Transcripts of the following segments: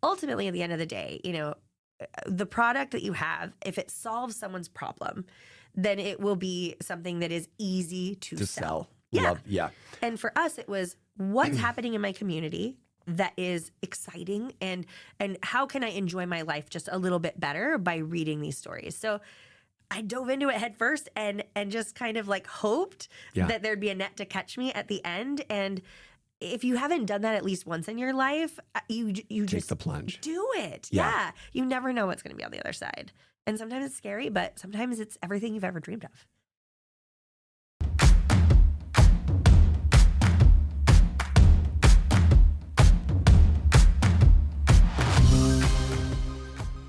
ultimately at the end of the day, the product that you have, if it solves someone's problem, then it will be something that is easy to sell. Yeah. And for us, it was what's happening in my community that is exciting, and how can I enjoy my life just a little bit better by reading these stories. So I dove into it head first and just kind of like hoped that there'd be a net to catch me at the end. And if you haven't done that at least once in your life, you Take just the plunge. Do it. Yeah. You never know what's going to be on the other side. And sometimes it's scary, but sometimes it's everything you've ever dreamed of.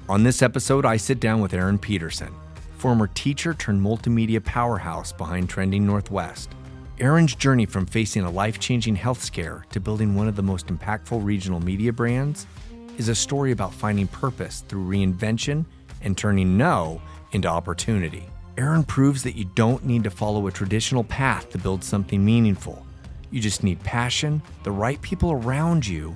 On this episode, I sit down with Erin Peterson, former teacher turned multimedia powerhouse behind Trending Northwest. Erin's journey from facing a life-changing health scare to building one of the most impactful regional media brands is a story about finding purpose through reinvention and turning no into opportunity. Erin proves that you don't need to follow a traditional path to build something meaningful. You just need passion, the right people around you,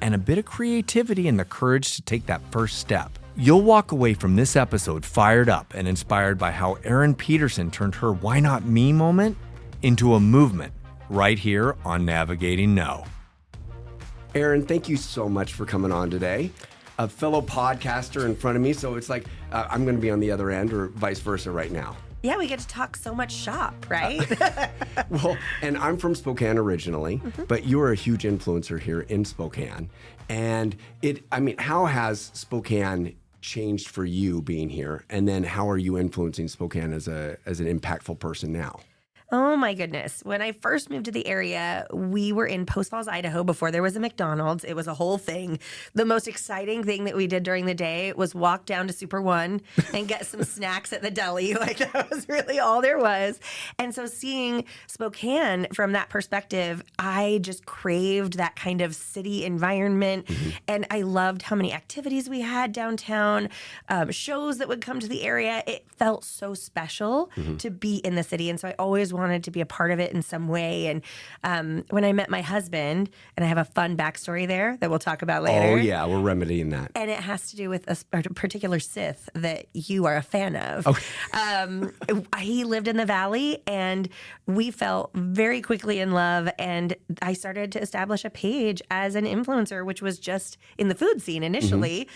and a bit of creativity and the courage to take that first step. You'll walk away from this episode fired up and inspired by how Erin Peterson turned her why not me moment into a movement right here on Navigating No. Erin, thank you so much for coming on today. A fellow podcaster in front of me, so it's like I'm going to be on the other end or vice versa right now. Yeah, we get to talk so much shop, right? Well, and I'm from Spokane originally, but you're a huge influencer here in Spokane. And how has Spokane changed for you being here? And then how are you influencing Spokane as an impactful person now? Oh my goodness. When I first moved to the area, we were in Post Falls, Idaho before there was a McDonald's. It was a whole thing. The most exciting thing that we did during the day was walk down to Super One and get some snacks at the deli. Like that was really all there was. And so seeing Spokane from that perspective, I just craved that kind of city environment. And I loved how many activities we had downtown, shows that would come to the area. It felt so special to be in the city. And so I always wanted to be a part of it in some way. And when I met my husband, and I have a fun backstory there that we'll talk about later. Oh yeah, we're remedying that. And it has to do with a particular Sith that you are a fan of. Okay. He lived in the Valley, and we fell very quickly in love. And I started to establish a page as an influencer, which was just in the food scene initially.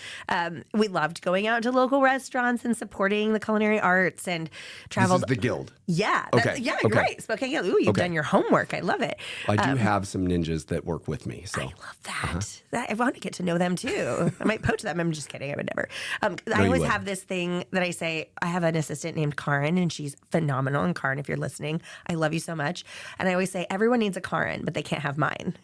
We loved going out to local restaurants and supporting the culinary arts, and traveled. This is the Guild. Yeah. Okay. Great. Spokane Guild. Ooh, you've done your homework. I love it. I do have some ninjas that work with me. So I love that. I want to get to know them too. I might poach them. I'm just kidding. I would never. I always have this thing that I say, I have an assistant named Karin, and she's phenomenal. And Karin, if you're listening, I love you so much. And I always say, everyone needs a Karin, but they can't have mine.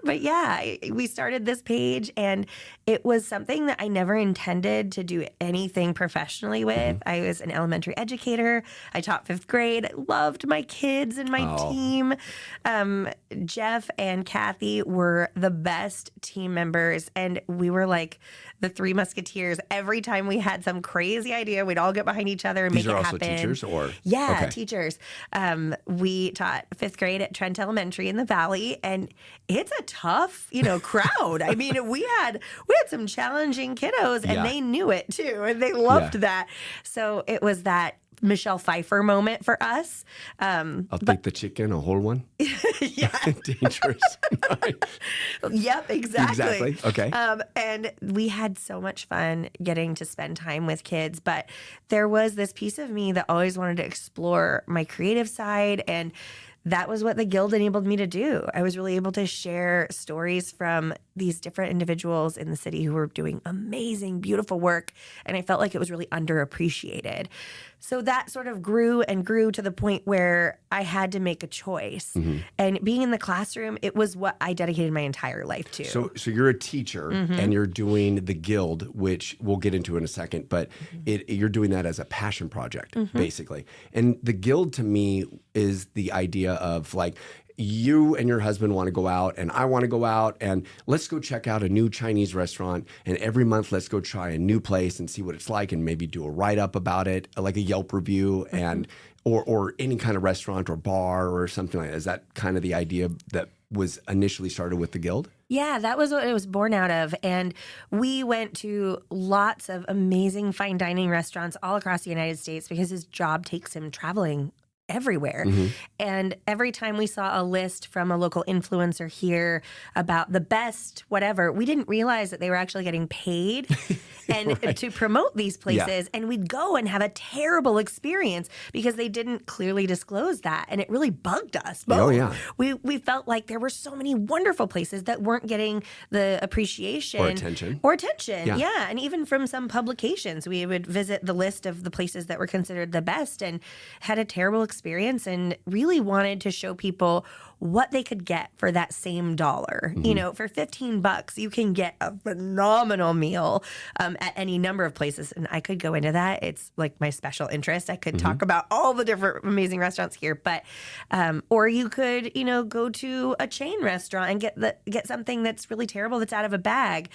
But yeah, we started this page, and it was something that I never intended to do anything professionally with. I was an elementary educator. I taught 5th grade. I loved my kids and my team. Jeff and Kathy were the best team members, and we were like the Three Musketeers. Every time we had some crazy idea, we'd all get behind each other and make it happen. These are also teachers, or? Yeah, okay. Teachers. We taught 5th grade at Trent Elementary in the Valley, and it's a tough, crowd. I mean, we had some challenging kiddos, and they knew it too, and they loved that. So it was that Michelle Pfeiffer moment for us. I'll take the chicken, a whole one. Yeah. Dangerous. Yep, exactly. Okay. And we had so much fun getting to spend time with kids, but there was this piece of me that always wanted to explore my creative side, and that was what the Guild enabled me to do. I was really able to share stories from these different individuals in the city who were doing amazing, beautiful work, and I felt like it was really underappreciated. So that sort of grew and grew to the point where I had to make a choice. And being in the classroom, it was what I dedicated my entire life to. So you're a teacher, and you're doing the Guild, which we'll get into in a second, but you're doing that as a passion project, basically. And the Guild, to me, is the idea of like, you and your husband want to go out, and I want to go out, and let's go check out a new Chinese restaurant, and every month let's go try a new place and see what it's like, and maybe do a write-up about it, like a Yelp review, and or any kind of restaurant or bar or something like that. Is that kind of the idea that was initially started with the Guild? Yeah, that was what it was born out of. And we went to lots of amazing fine dining restaurants all across the United States because his job takes him traveling everywhere. And every time we saw a list from a local influencer here about the best whatever, we didn't realize that they were actually getting paid and to promote these places. And we'd go and have a terrible experience because they didn't clearly disclose that. And it really bugged us both. Oh, yeah. We felt like there were so many wonderful places that weren't getting the appreciation Or attention. Yeah. And even from some publications, we would visit the list of the places that were considered the best and had a terrible experience and really wanted to show people what they could get for that same dollar. You know, for $15, you can get a phenomenal meal at any number of places. And I could go into that. It's like my special interest. I could talk about all the different amazing restaurants here, but or you could, you know, go to a chain restaurant and get something that's really terrible that's out of a bag.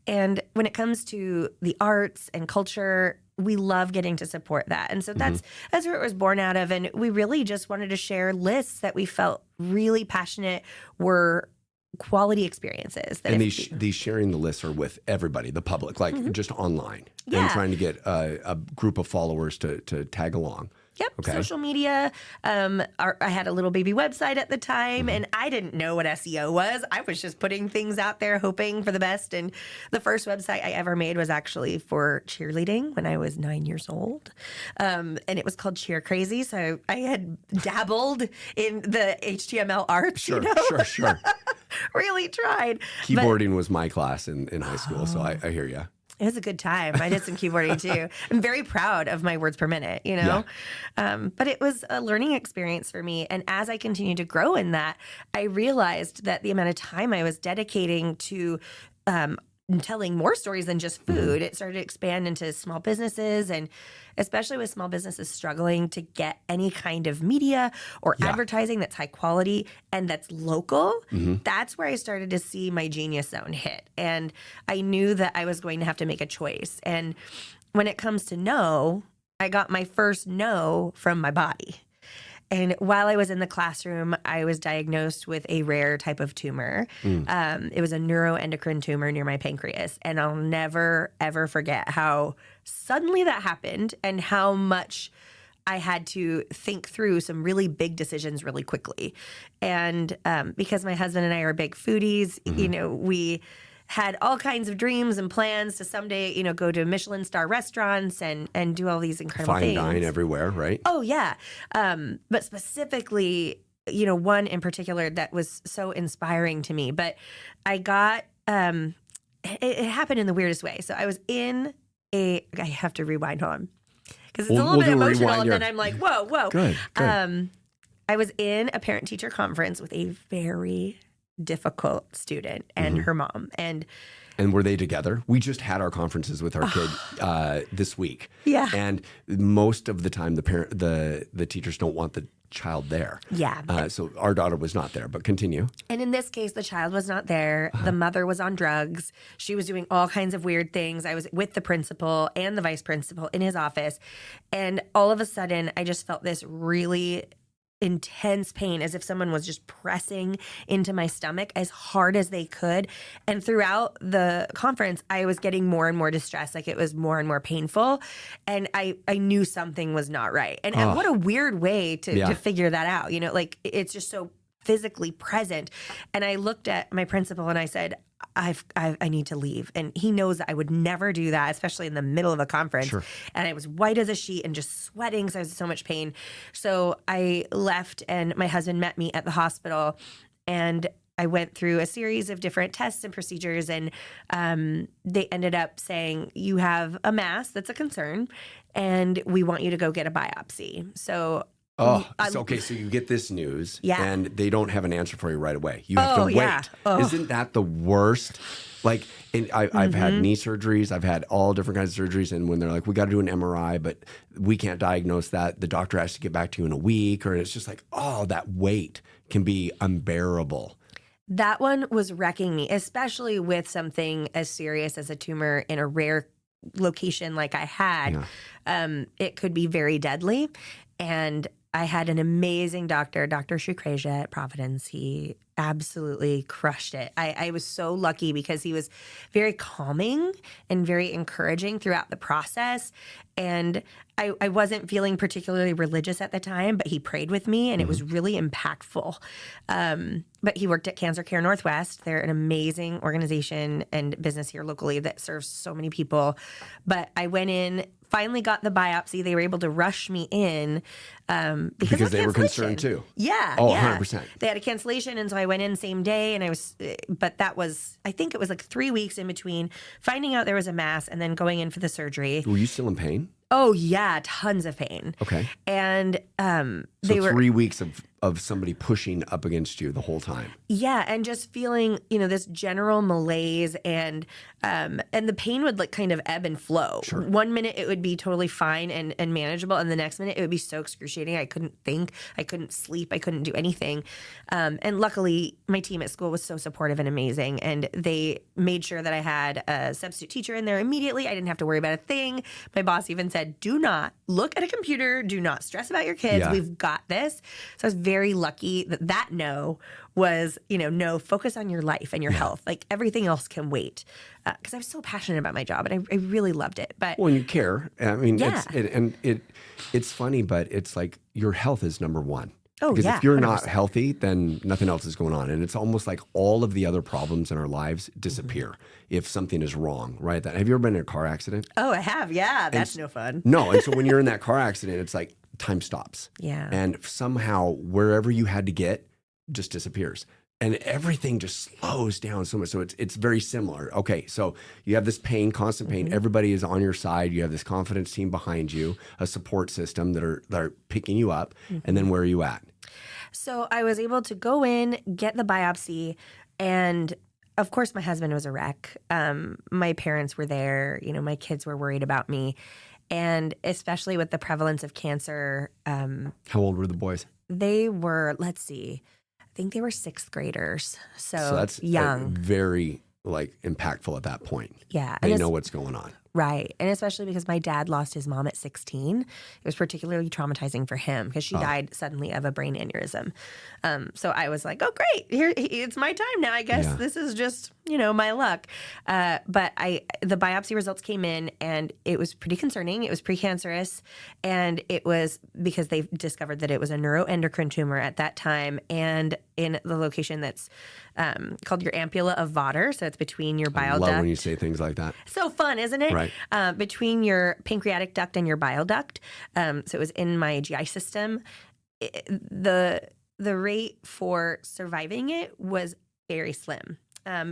And when it comes to the arts and culture, we love getting to support that. And so that's where it was born out of. And we really just wanted to share lists that we felt really passionate were quality experiences. That And these sharing the lists are with everybody, the public, like just online. And trying to get a group of followers to tag along. Yep, social media. I had a little baby website at the time, and I didn't know what SEO was. I was just putting things out there, hoping for the best. And the first website I ever made was actually for cheerleading when I was 9 years old, and it was called Cheer Crazy. So I had dabbled in the HTML arts. Sure. Really tried. Keyboarding was my class in high school, so I hear you. It was a good time. I did some keyboarding too. I'm very proud of my words per minute, you know? But it was a learning experience for me. And as I continued to grow in that, I realized that the amount of time I was dedicating to telling more stories than just food, it started to expand into small businesses, and especially with small businesses struggling to get any kind of media or advertising that's high quality and that's local. That's where I started to see my genius zone hit. And I knew that I was going to have to make a choice. And when it comes to no, I got my first no from my body. And while I was in the classroom, I was diagnosed with a rare type of tumor. It was a neuroendocrine tumor near my pancreas. And I'll never, ever forget how suddenly that happened and how much I had to think through some really big decisions really quickly. And because my husband and I are big foodies, you know, we had all kinds of dreams and plans to someday, you know, go to Michelin star restaurants and do all these incredible things. Fine dine everywhere, right? Oh, yeah. But specifically, you know, one in particular that was so inspiring to me. But I got, it happened in the weirdest way. So I was in I have to rewind on because it's a little bit emotional. And then I'm like, whoa. Good. I was in a parent-teacher conference with a very difficult student and her mom. And were they together? We just had our conferences with our kid this week. Yeah. And most of the time, the teachers don't want the child there. Yeah. So our daughter was not there, but continue. And in this case, the child was not there. The mother was on drugs. She was doing all kinds of weird things. I was with the principal and the vice principal in his office. And all of a sudden, I just felt this really intense pain, as if someone was just pressing into my stomach as hard as they could. And throughout the conference, I was getting more and more distressed, like it was more and more painful. And I knew something was not right. And what a weird way to figure that out. You know, like it's just so physically present. And I looked at my principal and I said, I need to leave. And he knows that I would never do that, especially in the middle of a conference. Sure. And I was white as a sheet and just sweating because I was in so much pain. So I left and my husband met me at the hospital, and I went through a series of different tests and procedures, and they ended up saying, you have a mass that's a concern and we want you to go get a biopsy. So okay. So you get this news, Yeah. and they don't have an answer for you right away. You have to wait. Yeah. Isn't that the worst? Like, I've had knee surgeries. I've had all different kinds of surgeries, and when they're like, "We got to do an MRI, but we can't diagnose that," the doctor has to get back to you in a week, or it's just like, that wait can be unbearable. That one was wrecking me, especially with something as serious as a tumor in a rare location like I had. Yeah. It could be very deadly, and I had an amazing doctor, Dr. Shukreja at Providence. He absolutely crushed it. I was so lucky because he was very calming and very encouraging throughout the process. And I wasn't feeling particularly religious at the time, but he prayed with me and it was really impactful. But he worked at Cancer Care Northwest. They're an amazing organization and business here locally that serves so many people. But I went in, finally got the biopsy. They were able to rush me in because they were concerned too. Yeah. Oh, yeah. 100%. They had a cancellation. And so I went in same day but that was, I think it was like 3 weeks in between finding out there was a mass and then going in for the surgery. Were you still in pain? Oh yeah, tons of pain. Okay. And So 3 weeks of somebody pushing up against you the whole time. Yeah, and just feeling, this general malaise and the pain would like kind of ebb and flow. Sure. 1 minute it would be totally fine and manageable, and the next minute it would be so excruciating. I couldn't think, I couldn't sleep, I couldn't do anything. And luckily, my team at school was so supportive and amazing, and they made sure that I had a substitute teacher in there immediately. I didn't have to worry about a thing. My boss even said, "Do not look at a computer. Do not stress about your kids. Yeah. We've got this." So I was very lucky that no was, no, focus on your life and your health. Like everything else can wait. Because I was so passionate about my job and I really loved it. But Well, and you care. I mean, Yeah. it's funny, but it's like your health is number one. Oh, Because yeah, if you're 100%. not healthy, then nothing else is going on. And it's almost like all of the other problems in our lives disappear if something is wrong, right? Have you ever been in a car accident? oh, I have. Yeah, that's no fun. No. And so when you're in that car accident, it's like time stops. Yeah. And somehow wherever you had to get just disappears. And everything just slows down so much. So it's very similar. Okay, so you have this pain, constant pain. Everybody is on your side. You have this confidence team behind you, a support system that are picking you up. And then where are you at? So I was able to go in, get the biopsy, and of course my husband was a wreck. My parents were there. My kids were worried about me. And especially with the prevalence of cancer, How old were the boys? they were, let's see, I think they were 6th graders. So that's young. very impactful at that point. Yeah. They And know what's going on. Right. And especially because my dad lost his mom at 16. It was particularly traumatizing for him because she died suddenly of a brain aneurysm. So I was like, oh, great. It's my time now. I guess this is just, my luck. But the biopsy results came in and it was pretty concerning. It was precancerous. And it was because they discovered that it was a neuroendocrine tumor at that time and in the location that's called your ampulla of Vater. So it's between your bile I love duct. when you say things like that. So fun, isn't it? Right. Between your pancreatic duct and your bile duct. So it was in my GI system. The rate for surviving it was very slim.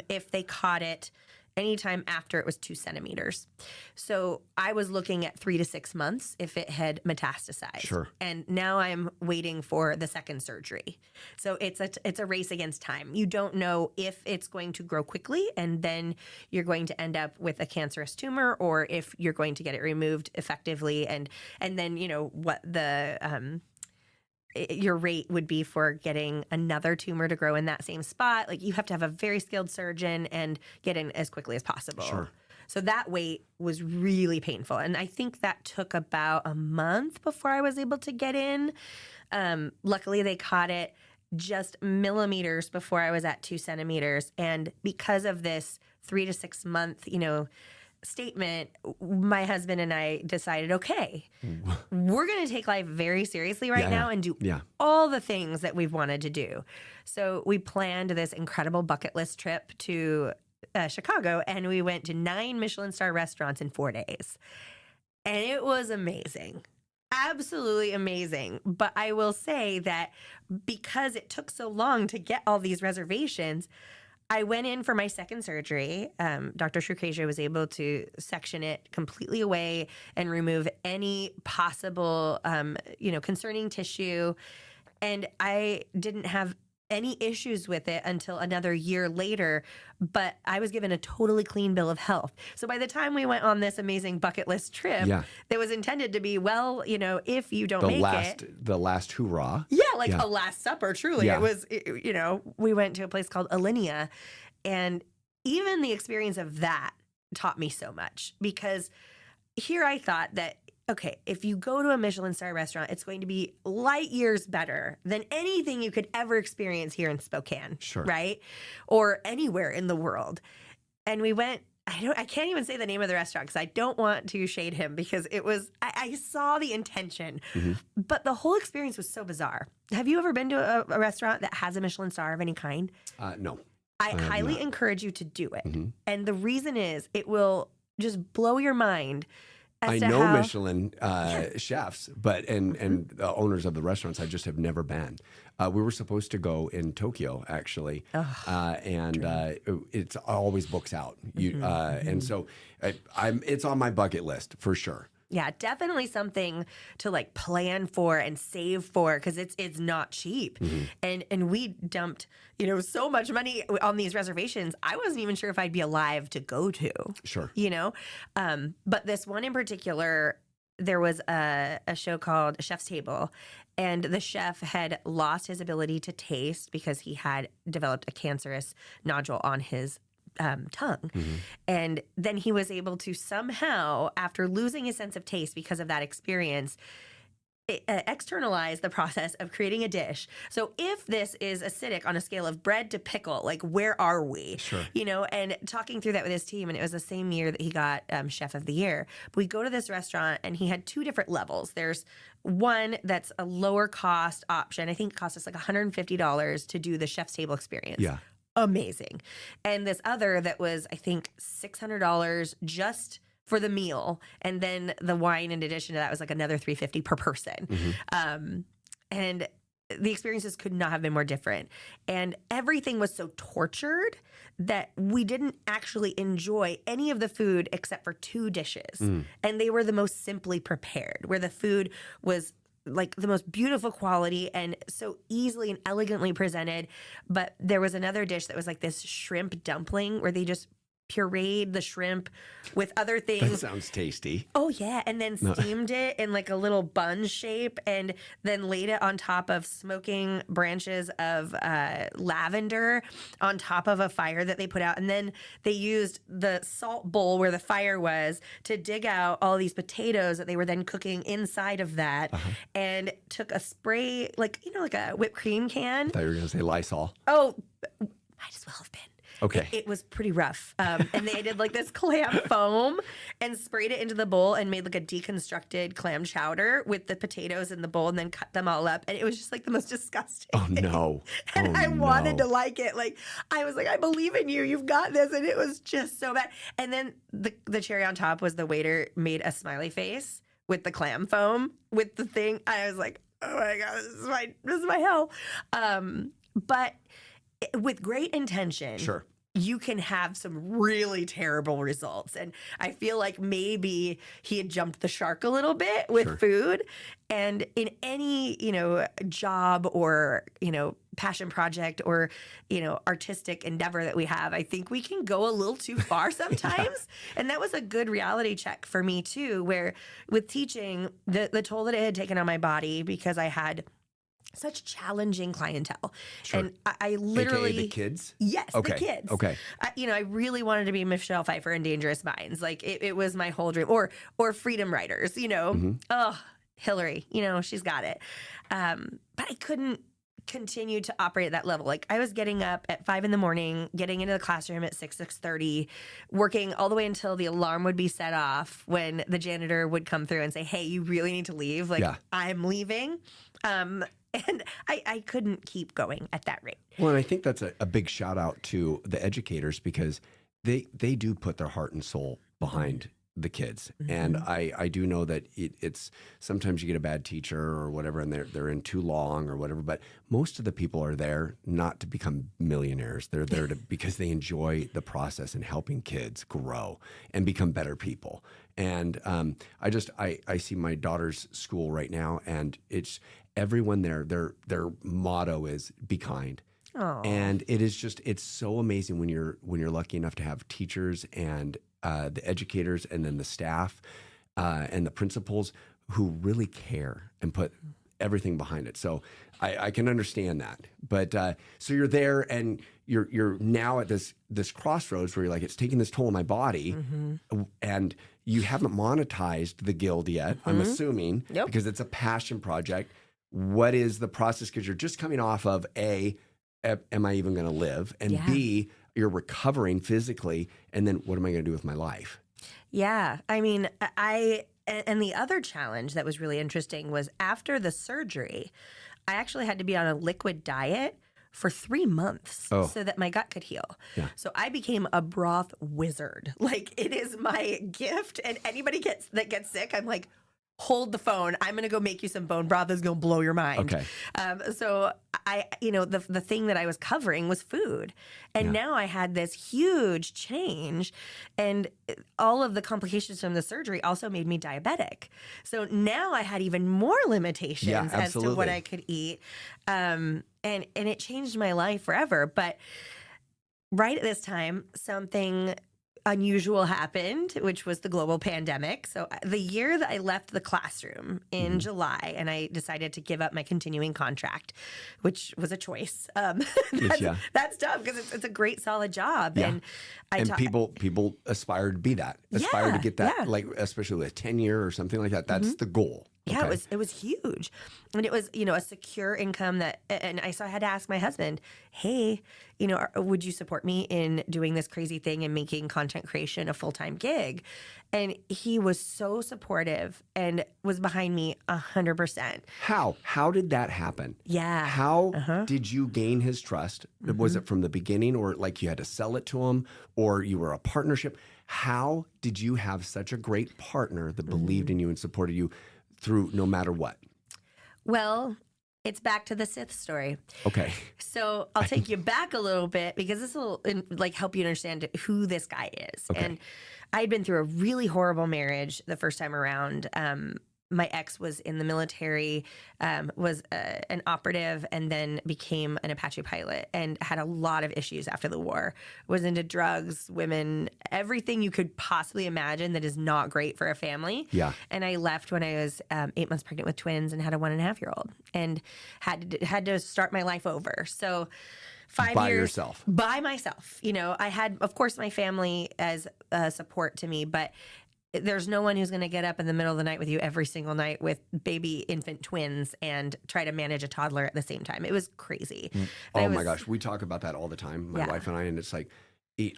If they caught it anytime after, it was 2 centimeters. So I was looking at 3 to 6 months if it had metastasized. Sure. And now I'm waiting for the second surgery. So it's a race against time. You don't know if it's going to grow quickly and then you're going to end up with a cancerous tumor, or if you're going to get it removed effectively, and then what the your rate would be for getting another tumor to grow in that same spot. Like you have to have a very skilled surgeon and get in as quickly as possible. Sure. So that wait was really painful. And I think that took about a month before I was able to get in. Luckily, they caught it just millimeters before I was at 2 centimeters. And because of this 3 to 6 month, statement, my husband and I decided, okay, we're going to take life very seriously right now and do all the things that we've wanted to do. So we planned this incredible bucket list trip to Chicago, and we went to 9 Michelin star restaurants in 4 days. And it was amazing. Absolutely amazing. But I will say that because it took so long to get all these reservations, I went in for my second surgery. Dr. Shrukasia was able to section it completely away and remove any possible, concerning tissue. And I didn't have any issues with it until another year later, but I was given a totally clean bill of health. So by the time we went on this amazing bucket list trip that was intended to be, if you don't make it. The last hoorah. Yeah, a Last Supper, truly. Yeah. It was, we went to a place called Alinea, and even the experience of that taught me so much, because here I thought that, okay, if you go to a Michelin star restaurant, it's going to be light years better than anything you could ever experience here in Spokane. Sure. Right? Or anywhere in the world. And we went, I can't even say the name of the restaurant because I don't want to shade him because it was, I saw the intention, but the whole experience was so bizarre. Have you ever been to a restaurant that has a Michelin star of any kind? No. I highly encourage you to do it. And the reason is it will just blow your mind. I know Michelin chefs, but and the owners of the restaurants. I just have never been. We were supposed to go in Tokyo actually, and it's always books out. And so it's on my bucket list for sure. Yeah, definitely something to like plan for and save for because it's not cheap. And we dumped, so much money on these reservations. I wasn't even sure if I'd be alive to go to. Sure. But this one in particular, there was a show called Chef's Table, and the chef had lost his ability to taste because he had developed a cancerous nodule on his tongue. And then he was able to somehow, after losing his sense of taste because of that experience, externalize the process of creating a dish. So if this is acidic on a scale of bread to pickle, like where are we? Sure. And talking through that with his team, and it was the same year that he got Chef of the Year. But we go to this restaurant and he had two different levels. There's one that's a lower cost option. I think it cost us like $150 to do the Chef's Table experience. Yeah. Amazing. And this other that was, I think, $600 just for the meal. And then the wine in addition to that was like another $350 per person. And the experiences could not have been more different. And everything was so tortured that we didn't actually enjoy any of the food except for two dishes. And they were the most simply prepared, where the food was like the most beautiful quality and so easily and elegantly presented. But there was another dish that was like this shrimp dumpling where they just pureed the shrimp with other things. That sounds tasty. Oh, yeah. And then steamed it in like a little bun shape and then laid it on top of smoking branches of lavender on top of a fire that they put out. And then they used the salt bowl where the fire was to dig out all these potatoes that they were then cooking inside of that and took a spray, like a whipped cream can. I thought you were going to say Lysol. Oh, might as well have been. Okay. It was pretty rough. And they did like this clam foam and sprayed it into the bowl and made like a deconstructed clam chowder with the potatoes in the bowl and then cut them all up. And it was just like the most disgusting Oh, no. thing. And I wanted to like it. Like, I was like, I believe in you. You've got this. And it was just so bad. And then the cherry on top was the waiter made a smiley face with the clam foam with the thing. I was like, oh my God, this is my hell. But with great intention, Sure, you can have some really terrible results. And I feel like maybe he had jumped the shark a little bit with food. And in any, job or, passion project or, artistic endeavor that we have, I think we can go a little too far sometimes. And that was a good reality check for me too, where with teaching, the toll that it had taken on my body because I had such challenging clientele. Sure. And I literally... AKA the kids? Yes, Okay. the kids. Okay. I really wanted to be Michelle Pfeiffer in Dangerous Minds. Like, it was my whole dream. Or Freedom Writers, Oh, Hillary, she's got it. But I couldn't continue to operate at that level. Like, I was getting up at 5 a.m, getting into the classroom at 6:30, working all the way until the alarm would be set off when the janitor would come through and say, hey, you really need to leave. Like, I'm leaving. And I couldn't keep going at that rate. Well, and I think that's a big shout out to the educators because they do put their heart and soul behind the kids. And I do know that it's sometimes you get a bad teacher or whatever and they're in too long or whatever, but most of the people are there not to become millionaires. They're there because they enjoy the process and helping kids grow and become better people. And I see my daughter's school right now and it's everyone there, their motto is be kind. Aww. And it's so amazing when you're lucky enough to have teachers and the educators and then the staff and the principals who really care and put everything behind it. So I can understand that. But so you're there and you're now at this crossroads where you're like, it's taking this toll on my body, and you haven't monetized the guild yet, I'm assuming, because it's a passion project. What is the process? Because you're just coming off of am I even going to live? And B, you're recovering physically. And then what am I going to do with my life? Yeah. I mean, and the other challenge that was really interesting was after the surgery, I actually had to be on a liquid diet for 3 months so that my gut could heal. Yeah. So I became a broth wizard. Like, it is my gift. And anybody that gets sick, I'm like, hold the phone. I'm going to go make you some bone broth that's going to blow your mind. Okay. So the thing that I was covering was food. And now I had this huge change, and all of the complications from the surgery also made me diabetic. So now I had even more limitations as to what I could eat. And it changed my life forever. But right at this time, something unusual happened, which was the global pandemic. So the year that I left the classroom in July, and I decided to give up my continuing contract, which was a choice. That's tough because it's a great, solid job. Yeah. And people aspire to be that, aspire to get that, like especially with tenure or something like that. That's the goal. Yeah, it was huge. And it was, a secure income so I had to ask my husband, hey, would you support me in doing this crazy thing and making content creation a full-time gig? And he was so supportive and was behind me 100%. How did that happen? Yeah. How did you gain his trust? Was it from the beginning, or like you had to sell it to him, or you were a partnership? How did you have such a great partner that believed in you and supported you through no matter what? Well, it's back to the Sith story. Okay. So I'll take you back a little bit because this will help you understand who this guy is. Okay. And I had been through a really horrible marriage the first time around. My ex was in the military, was an operative, and then became an Apache pilot and had a lot of issues after the war. Was into drugs, women, everything you could possibly imagine that is not great for a family. Yeah. And I left when I was 8 months pregnant with twins and had a 1.5-year-old, and had to start my life over. So 5 years by yourself. By myself. I had, of course, my family as support to me, but there's no one who's going to get up in the middle of the night with you every single night with baby infant twins and try to manage a toddler at the same time. It was crazy. My gosh. We talk about that all the time, my wife and I, and it's like,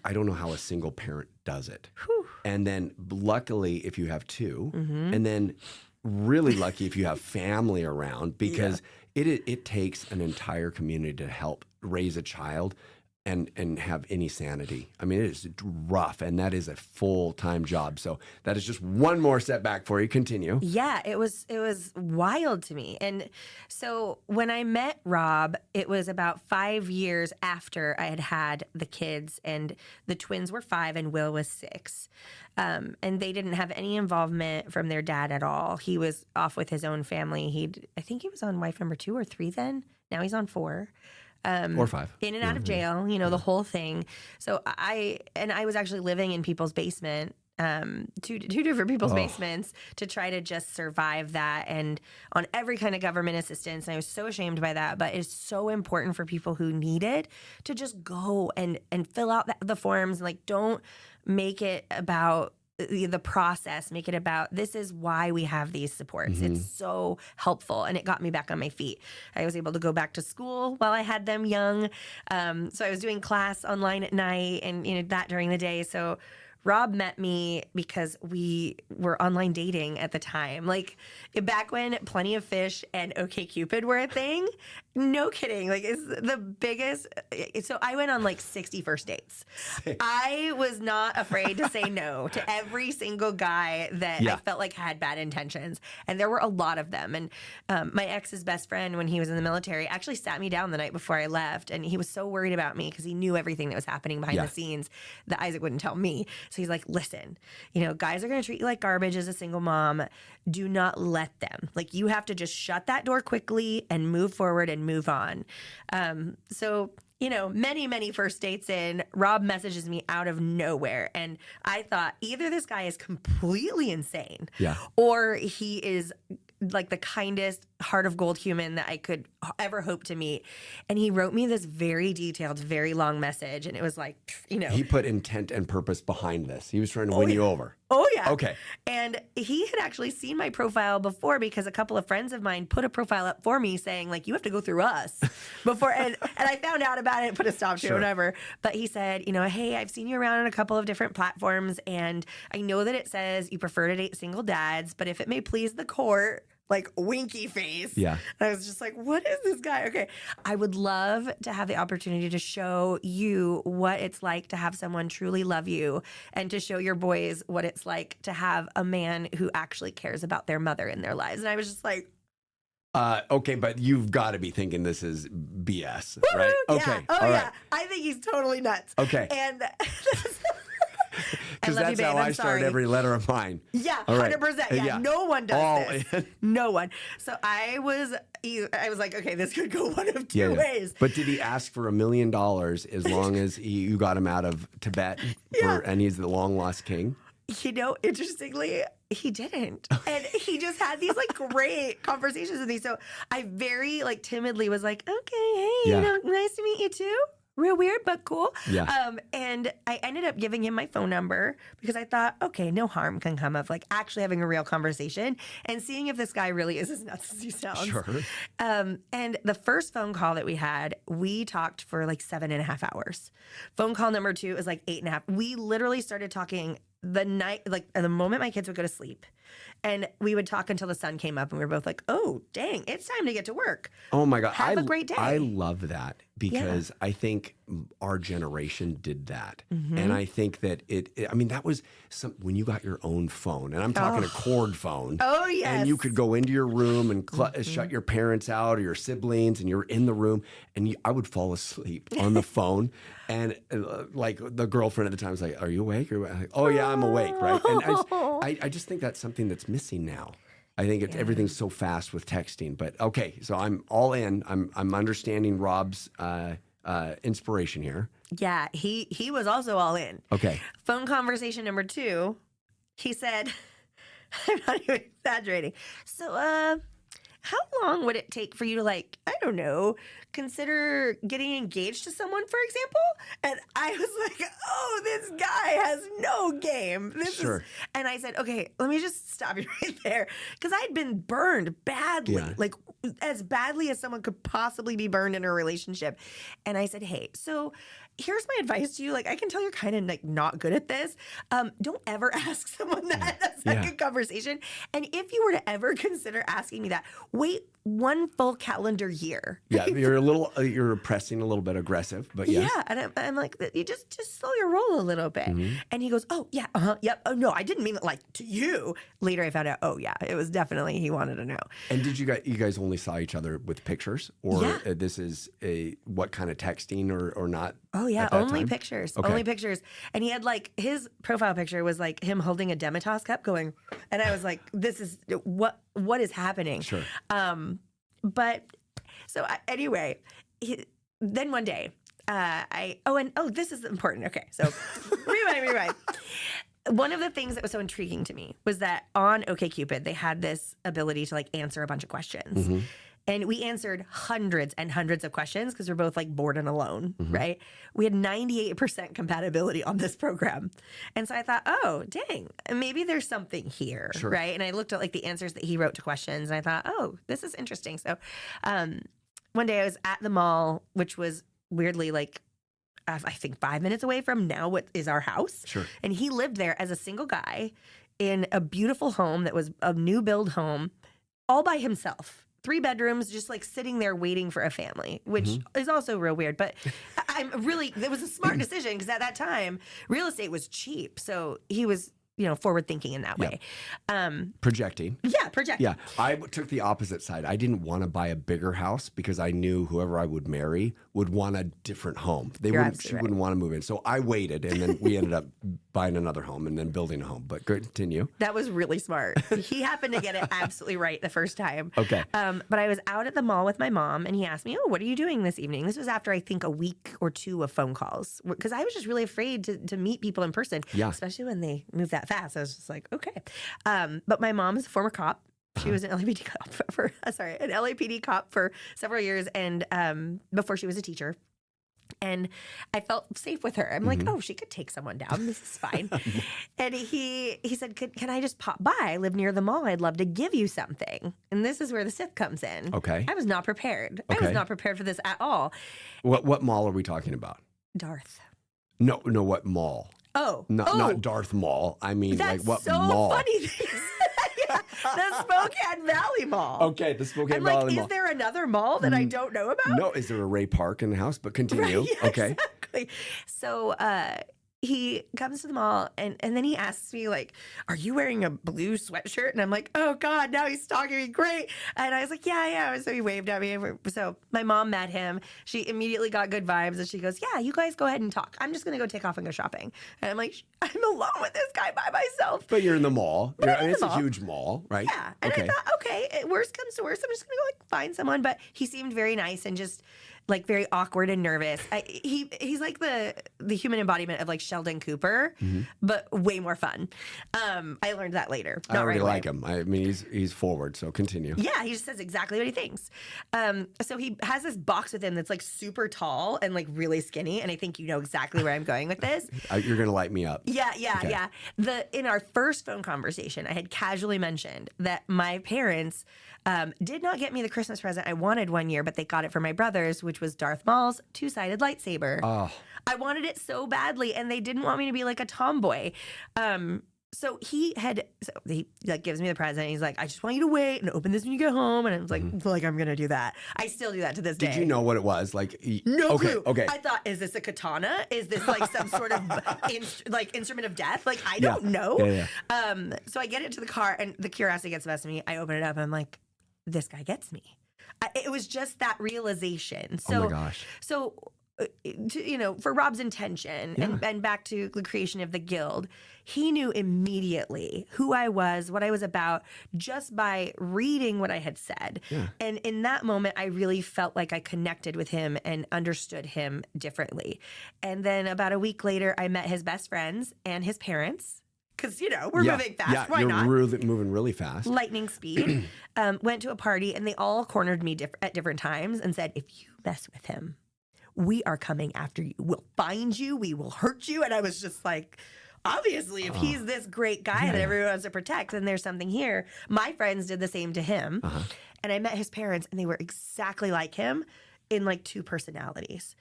I don't know how a single parent does it. Whew. And then luckily if you have two, and then really lucky if you have family around, because it takes an entire community to help raise a child and have any sanity. I mean, it is rough, and that is a full-time job. So that is just one more setback for you. Continue. Yeah, it was wild to me. And so when I met Rob, it was about 5 years after I had the kids, and the twins were 5 and Will was 6. And they didn't have any involvement from their dad at all. He was off with his own family. I think he was on wife number 2 or 3 then. Now he's on 4. Or 5. In and out of jail, the whole thing. So I was actually living in people's basement, two different people's basements, to try to just survive that, and on every kind of government assistance. And I was so ashamed by that, but it's so important for people who need it to just go and fill out the forms. Like, don't make it about the process, make it about, this is why we have these supports. It's so helpful, and it got me back on my feet. I was able to go back to school while I had them young. So I was doing class online at night and that during the day. So Rob met me because we were online dating at the time. Like, back when Plenty of Fish and OkCupid were a thing. No kidding. Like, it's the biggest. So I went on like 60 first dates. I was not afraid to say no to every single guy that I felt like had bad intentions. And there were a lot of them. And my ex's best friend, when he was in the military, actually sat me down the night before I left. And he was so worried about me because he knew everything that was happening behind the scenes that Isaac wouldn't tell me. So he's like, listen, guys are going to treat you like garbage as a single mom. Do not let them. Like, you have to just shut that door quickly and move forward and move on. So many, many first dates in, Rob messages me out of nowhere. And I thought either this guy is completely insane or he is like the kindest heart of gold human that I could ever hope to meet. And he wrote me this very detailed, very long message. And it was like, He put intent and purpose behind this. He was trying to win you over. Oh, yeah. Okay. And he had actually seen my profile before because a couple of friends of mine put a profile up for me saying, like, you have to go through us before. And I found out about it, put a stop to it, whatever. But he said, hey, I've seen you around on a couple of different platforms. And I know that it says you prefer to date single dads. But if it may please the court, like winky face. Yeah. And I was just like, what is this guy? Okay. I would love to have the opportunity to show you what it's like to have someone truly love you and to show your boys what it's like to have a man who actually cares about their mother in their lives. And I was just like, okay, but you've got to be thinking this is BS, right? Yeah. Okay. Oh, all yeah. right. I think he's totally nuts. Okay. And Because that's how I start every letter of mine. Yeah, All right. 100%. Yeah, no one does this. In. No one. So I was like, okay, this could go one of two ways. But did he ask for $1 million as long as you got him out of Tibet and he's the long lost king? Interestingly, he didn't. And he just had these like great conversations with me. So I very like timidly was like, okay, hey, nice to meet you too. Real weird, but cool. Yeah. And I ended up giving him my phone number because I thought, okay, no harm can come of like actually having a real conversation and seeing if this guy really is as nuts as he sounds. Sure. And the first phone call that we had, we talked for like 7.5 hours. Phone call number 2 is like 8.5. We literally started talking the night, like the moment my kids would go to sleep. And we would talk until the sun came up and we were both like, oh, dang, it's time to get to work. Oh my God. Have a great day. I love that because I think our generation did that. Mm-hmm. And I think that that was when you got your own phone, and I'm talking a cord phone. Oh, yes. And you could go into your room and shut your parents out or your siblings, and you're in the room, and I would fall asleep on the phone. And like the girlfriend at the time was like, are you awake? Or like, oh, yeah, I'm awake, right? And I just think that's something that's missing now. I think everything's so fast with texting. But okay, so I'm all in. I'm understanding Rob's inspiration here. Yeah, he was also all in. Okay. Phone conversation number 2, he said, I'm not even exaggerating. So, how long would it take for you to, like, I don't know, consider getting engaged to someone, for example? And I was like, oh, this guy has no game. And I said, okay, let me just stop you right there. Because I'd been burned badly, like as badly as someone could possibly be burned in a relationship. And I said, hey, so here's my advice to you. Like, I can tell you're kind of like not good at this. Don't ever ask someone that in a second conversation. And if you were to ever consider asking me that, wait 1 full calendar year. Yeah, you're pressing a little bit aggressive, but yeah. And I'm like, you just slow your roll a little bit. Mm-hmm. And he goes, oh yeah, yep. Oh no, I didn't mean it like to you. Later, I found out, oh yeah, it was definitely he wanted to know. And did you guys only saw each other with pictures, or this is what kind of texting or not? Oh yeah, only pictures. Okay. Only pictures. And he had like his profile picture was like him holding a Demitasse cup going, and I was like, this is what is happening? Sure. But so anyway, then one day, this is important. Okay, so rewind. One of the things that was so intriguing to me was that on OkCupid, they had this ability to like answer a bunch of questions. Mm-hmm. And we answered hundreds and hundreds of questions because we're both like bored and alone, right? We had 98% compatibility on this program. And so I thought, oh, dang, maybe there's something here, right? And I looked at like the answers that he wrote to questions and I thought, oh, this is interesting. So one day I was at the mall, which was weirdly like, I think 5 minutes away from now what is our house. Sure. And he lived there as a single guy in a beautiful home that was a new build home all by himself. 3 bedrooms, just like sitting there waiting for a family, which is also real weird. But it was a smart decision because at that time, real estate was cheap. So he was, forward thinking in that way. Projecting. Yeah, projecting. Yeah. I took the opposite side. I didn't want to buy a bigger house because I knew whoever I would marry would want a different home. She wouldn't want to move in. So I waited, and then we ended up buying another home and then building a home. But continue. That was really smart. He happened to get it absolutely right the first time. Okay. But I was out at the mall with my mom, and he asked me, oh, what are you doing this evening? This was after, I think, a week or 2 of phone calls because I was just really afraid to meet people in person, especially when they move that fast. I was just like, okay. But my mom is a former cop. She was an LAPD cop an LAPD cop for several years, and before she was a teacher. And I felt safe with her. I'm like, oh, she could take someone down. This is fine. And he said, can I just pop by? I live near the mall. I'd love to give you something. And this is where the Sith comes in. Okay. I was not prepared. Okay. I was not prepared for this at all. What mall are we talking about? Darth. No, what mall? Oh. Not Darth Mall. I mean, That's like what so mall? funny. Yeah, the Spokane Valley Mall. Okay, the Spokane I'm Valley like, Mall. is there another mall that I don't know about? No, is there a Ray Park in the house? But continue. Right, yeah, okay. Exactly. So he comes to the mall and then he asks me, like, are you wearing a blue sweatshirt? And I'm like, oh God, now he's stalking me. Great. And I was like, yeah. So he waved at me. So my mom met him. She immediately got good vibes and she goes, yeah, you guys go ahead and talk. I'm just going to go take off and go shopping. And I'm like, I'm alone with this guy by myself. But you're in the mall. It's mall. a huge mall, right? Yeah. And I thought, okay, worst comes to worst, I'm just going to go like find someone. But he seemed very nice and just like very awkward and nervous. He's like the human embodiment of like Sheldon Cooper, but way more fun. I learned that later. I already like him. I mean, he's forward, so continue. Yeah, he just says exactly what he thinks. So he has this box with him that's like super tall and like really skinny, and I think you know exactly where I'm going with this. You're gonna light me up. Yeah. Okay. In our first phone conversation, I had casually mentioned that my parents did not get me the Christmas present I wanted one year, but they got it for my brothers, which was Darth Maul's two-sided lightsaber. Oh. I wanted it so badly, and they didn't want me to be like a tomboy. So he like gives me the present. He's like, I just want you to wait and open this when you get home. And I was like, I'm gonna do that. I still do that to this day. Did you know what it was? Like, no okay, clue. Okay. I thought, is this a katana? Is this like some sort of instrument of death? Like, I don't know. Yeah. So I get it to the car, and the curiosity gets the best of me. I open it up, and I'm like, this guy gets me. It was just that realization. So, oh my gosh. So, for Rob's intention and back to the creation of the guild, he knew immediately who I was, what I was about, just by reading what I had said. Yeah. And in that moment, I really felt like I connected with him and understood him differently. And then about a week later, I met his best friends and his parents. Because, we're moving fast. Yeah, Why not? You're moving really fast. Lightning speed. Went to a party, and they all cornered me at different times and said, if you mess with him, we are coming after you. We'll find you. We will hurt you. And I was just like, obviously, if he's this great guy that everyone wants to protect, then there's something here. My friends did the same to him. And I met his parents, and they were exactly like him in like two personalities.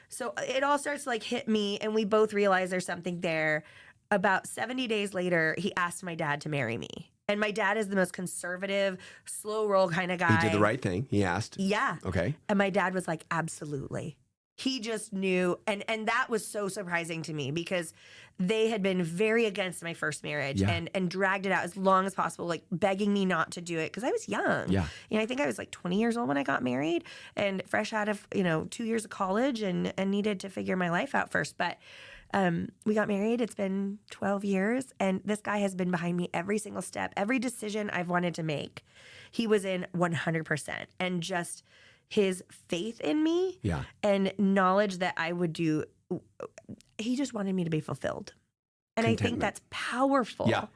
So it all starts to like hit me, and we both realize there's something there. About 70 days later, he asked my dad to marry me. And my dad is the most conservative, slow roll kind of guy. He did the right thing. He asked. Yeah. Okay. And my dad was like, absolutely. He just knew. And that was so surprising to me because they had been very against my first marriage and dragged it out as long as possible, like begging me not to do it because I was young. Yeah. I think I was like 20 years old when I got married and fresh out of, 2 years of college and needed to figure my life out first. But we got married. It's been 12 years, and this guy has been behind me every single step, every decision I've wanted to make. He was in 100%, and just his faith in me and knowledge that I would do. He just wanted me to be fulfilled, and I think that's powerful. Yeah.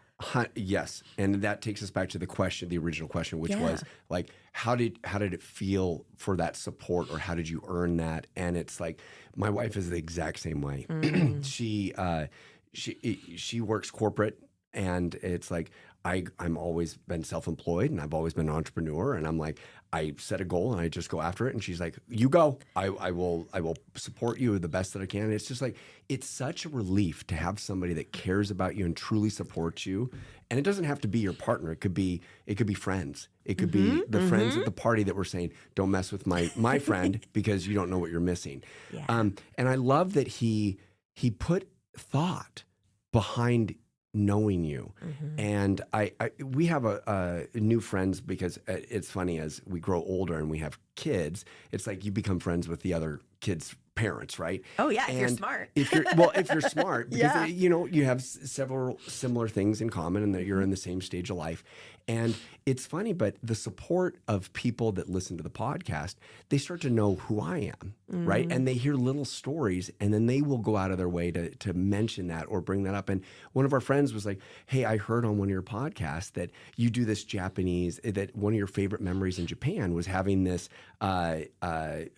Yes, and that takes us back to the original question, which was like, how did it feel for that support, or how did you earn that? And it's like, my wife is the exact same way. She works corporate, and it's like I'm always been self-employed, and I've always been an entrepreneur, and I'm like, I set a goal and I just go after it, and she's like, you go. I will support you the best that I can. And it's just like, it's such a relief to have somebody that cares about you and truly supports you. And it doesn't have to be your partner. It could be friends. It could be the friends at the party that were saying, don't mess with my friend because you don't know what you're missing. Yeah. And I love that he put thought behind knowing you. And we have a new friends because it's funny, as we grow older and we have kids, it's like you become friends with the other kids' parents, right? Oh yeah, if you're And smart. if you're smart, because Yeah. you have several similar things in common, and that you're in the same stage of life. And it's funny, but the support of people that listen to the podcast, they start to know who I am, right? And they hear little stories, and then they will go out of their way to mention that or bring that up. And one of our friends was like, "Hey, I heard on one of your podcasts that you do this Japanese. That one of your favorite memories in Japan was having this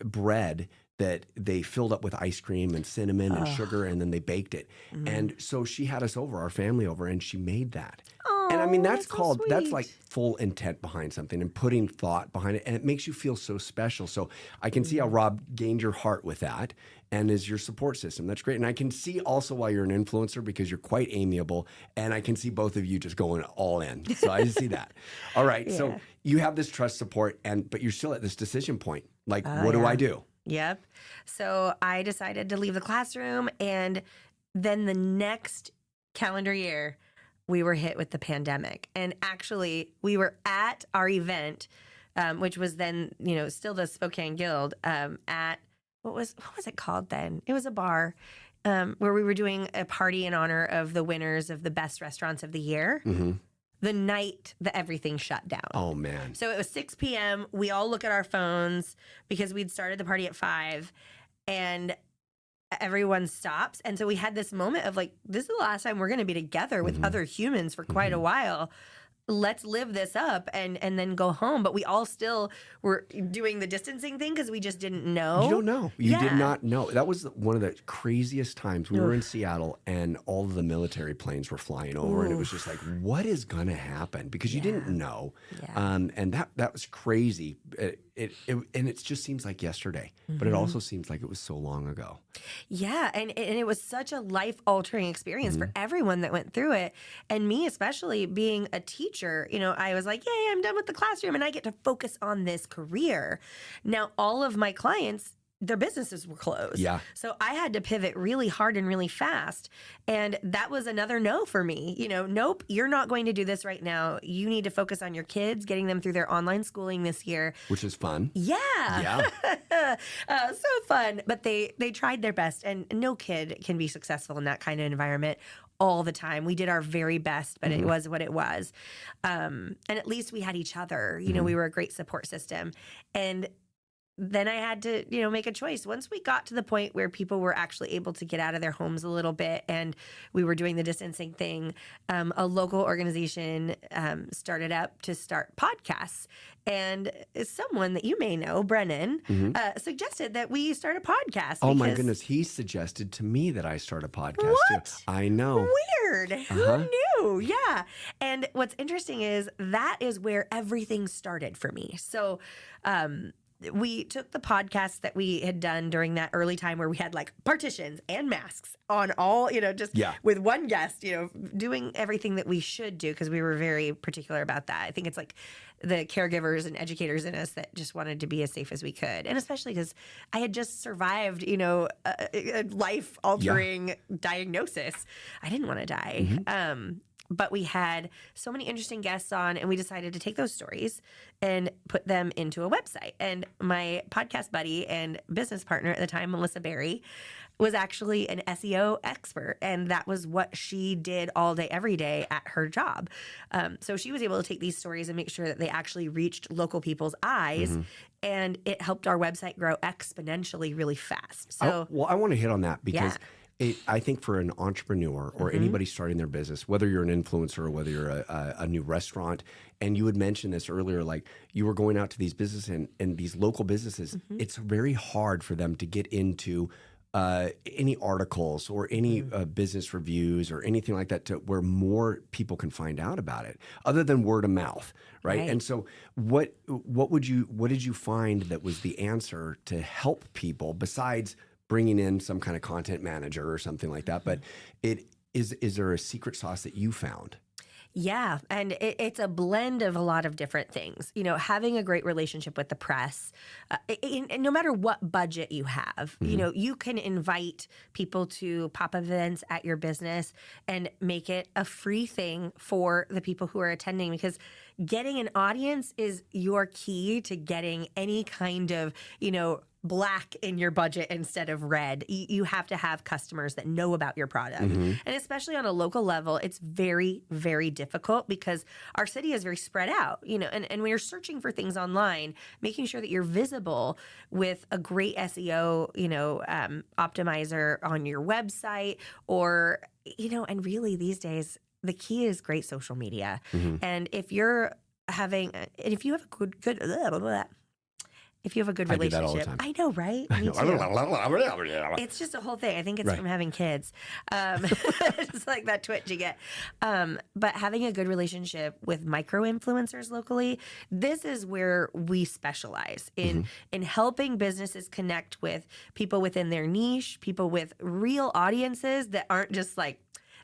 bread." That they filled up with ice cream and cinnamon and sugar, and then they baked it. And so she had us over, our family over, and she made that. And I mean, that's so that's like sweet. full intent behind something and putting thought behind it. And it makes you feel so special. So I can see how Rob gained your heart with that and is your support system. That's great. And I can see also why you're an influencer, because you're quite amiable. And I can see both of you just going all in. So I see that. All right. So Yeah. you have this trust support, but you're still at this decision point. Like, what do I do? Yep. So I decided to leave the classroom, and then the next calendar year, we were hit with the pandemic. And actually, we were at our event, which was then, still the Spokane Guild, at what was it called then? It was a bar where we were doing a party in honor of the winners of the best restaurants of the year. The night that everything shut down. Oh, man. So it was 6 p.m. We all look at our phones because we'd started the party at 5, and everyone stops. And so we had this moment of like, this is the last time we're going to be together with other humans for quite a while. Let's live this up and then go home. But we all still were doing the distancing thing because we just didn't know. You don't know. You did Yeah. not know. That was one of the craziest times. We were in Seattle, and all of the military planes were flying over, and it was just like, what is going to happen? Because you didn't know. Yeah. And that was crazy. And it just seems like yesterday, but it also seems like it was so long ago. Yeah, and it was such a life-altering experience for everyone that went through it. And me especially, being a teacher, I was like, yay, I'm done with the classroom, and I get to focus on this career. Now, all of my clients, their businesses were closed. Yeah. So I had to pivot really hard and really fast. And that was another no for me. Nope, you're not going to do this right now. You need to focus on your kids, getting them through their online schooling this year. Which is fun. Yeah. Yeah. So fun. But they tried their best, and no kid can be successful in that kind of environment all the time. We did our very best, but it was what it was. And at least we had each other. We were a great support system. And then I had to, make a choice. Once we got to the point where people were actually able to get out of their homes a little bit, and we were doing the distancing thing, a local organization started up to start podcasts. And someone that you may know, Brennan, suggested that we start a podcast. Oh, my because- goodness. He suggested to me that I start a podcast, What? too. I know. Weird. Who knew? Yeah. And what's interesting is that is where everything started for me. So, we took the podcasts that we had done during that early time where we had like partitions and masks on all, just with one guest, doing everything that we should do because we were very particular about that. I think it's like the caregivers and educators in us that just wanted to be as safe as we could. And especially because I had just survived, a life-altering diagnosis. I didn't want to die. But we had so many interesting guests on, and we decided to take those stories and put them into a website. And my podcast buddy and business partner at the time, Melissa Berry, was actually an SEO expert. And that was what she did all day, every day at her job. So she was able to take these stories and make sure that they actually reached local people's eyes. And it helped our website grow exponentially really fast. So, I want to hit on that because Yeah. I think for an entrepreneur or anybody starting their business, whether you're an influencer or whether you're a new restaurant, and you had mentioned this earlier, like you were going out to these businesses and these local businesses, it's very hard for them to get into any articles or any business reviews or anything like that to where more people can find out about it other than word of mouth. Right. And so what did you find that was the answer to help people besides bringing in some kind of content manager or something like that? But is there a secret sauce that you found? Yeah, and it's a blend of a lot of different things. Having a great relationship with the press, and no matter what budget you have, you can invite people to pop-up events at your business and make it a free thing for the people who are attending, because getting an audience is your key to getting any kind of, black in your budget instead of red. You have to have customers that know about your product. And especially on a local level, it's very, very difficult because our city is very spread out, and when you're searching for things online, making sure that you're visible with a great SEO, optimizer on your website or, and really these days, the key is great social media. And if you have a good if you have a good relationship. I do that all the time. I know, right? Me too. It's just a whole thing. I think it's from having kids. It's like that twitch you get. But having a good relationship with micro-influencers locally, this is where we specialize in helping businesses connect with people within their niche, people with real audiences that aren't just like,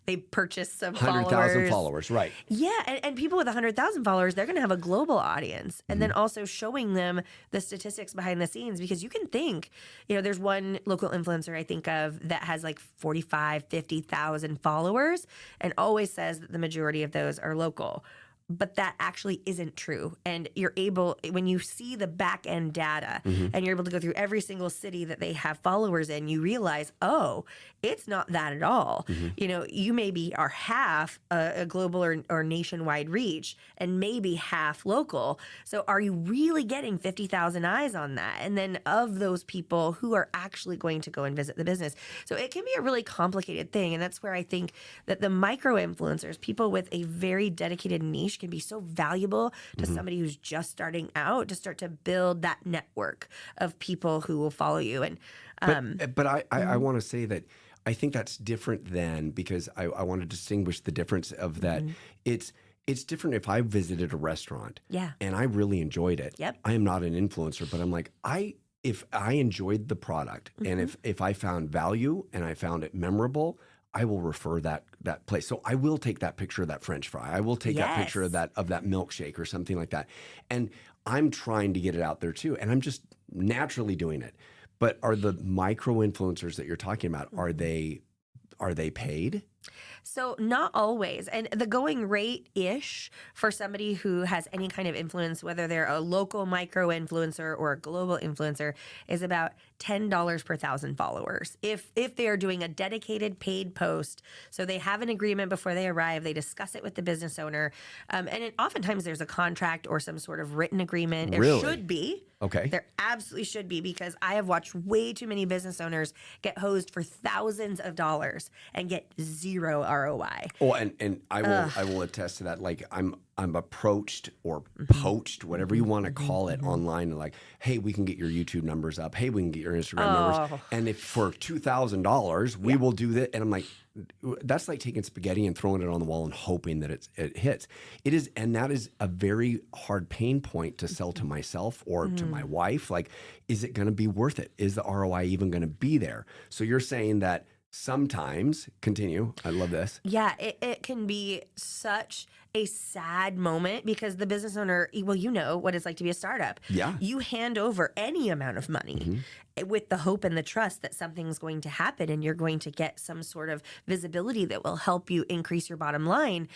they purchase some 100,000 followers, right. Yeah, and people with 100,000 followers, they're going to have a global audience. And then also showing them the statistics behind the scenes, because you can think, there's one local influencer I think of that has like 45, 50,000 followers and always says that the majority of those are local. But that actually isn't true. And you're able, when you see the back end data and you're able to go through every single city that they have followers in, you realize, oh, it's not that at all. You maybe are half a global or nationwide reach and maybe half local. So are you really getting 50,000 eyes on that? And then of those people, who are actually going to go and visit the business? So it can be a really complicated thing. And that's where I think that the micro influencers, people with a very dedicated niche, can be so valuable to somebody who's just starting out, to start to build that network of people who will follow you. And but I want to say that I think that's different than, because I want to distinguish the difference of that. It's different if I visited a restaurant and I really enjoyed it. I am not an influencer, but I'm like, if I enjoyed the product and if I found value and I found it memorable, I will refer that place. So I will take that picture of that French fry. I will take that picture of that milkshake or something like that. And I'm trying to get it out there too. And I'm just naturally doing it. But are the micro influencers that you're talking about, are they paid? So not always. And the going rate-ish for somebody who has any kind of influence, whether they're a local micro influencer or a global influencer, is about $10 per 1,000 followers. If they are doing a dedicated paid post, so they have an agreement before they arrive, they discuss it with the business owner, oftentimes there's a contract or some sort of written agreement. There should be. Okay. There absolutely should be, because I have watched way too many business owners get hosed for thousands of dollars and get zero ROI. Oh, and I will attest to that. Like I'm approached or poached, whatever you want to call it, online. Like, hey, we can get your YouTube numbers up. Hey, we can get your Instagram numbers. And if for $2,000 we will do that, and I'm like, that's like taking spaghetti and throwing it on the wall and hoping that it hits. It is, and that is a very hard pain point to sell to myself or to my wife. Like, is it going to be worth it? Is the ROI even going to be there? So you're saying that sometimes, continue, I love this. Yeah, it can be such a sad moment, because the business owner, well, you know what it's like to be a startup. Yeah. You hand over any amount of money with the hope and the trust that something's going to happen and you're going to get some sort of visibility that will help you increase your bottom line.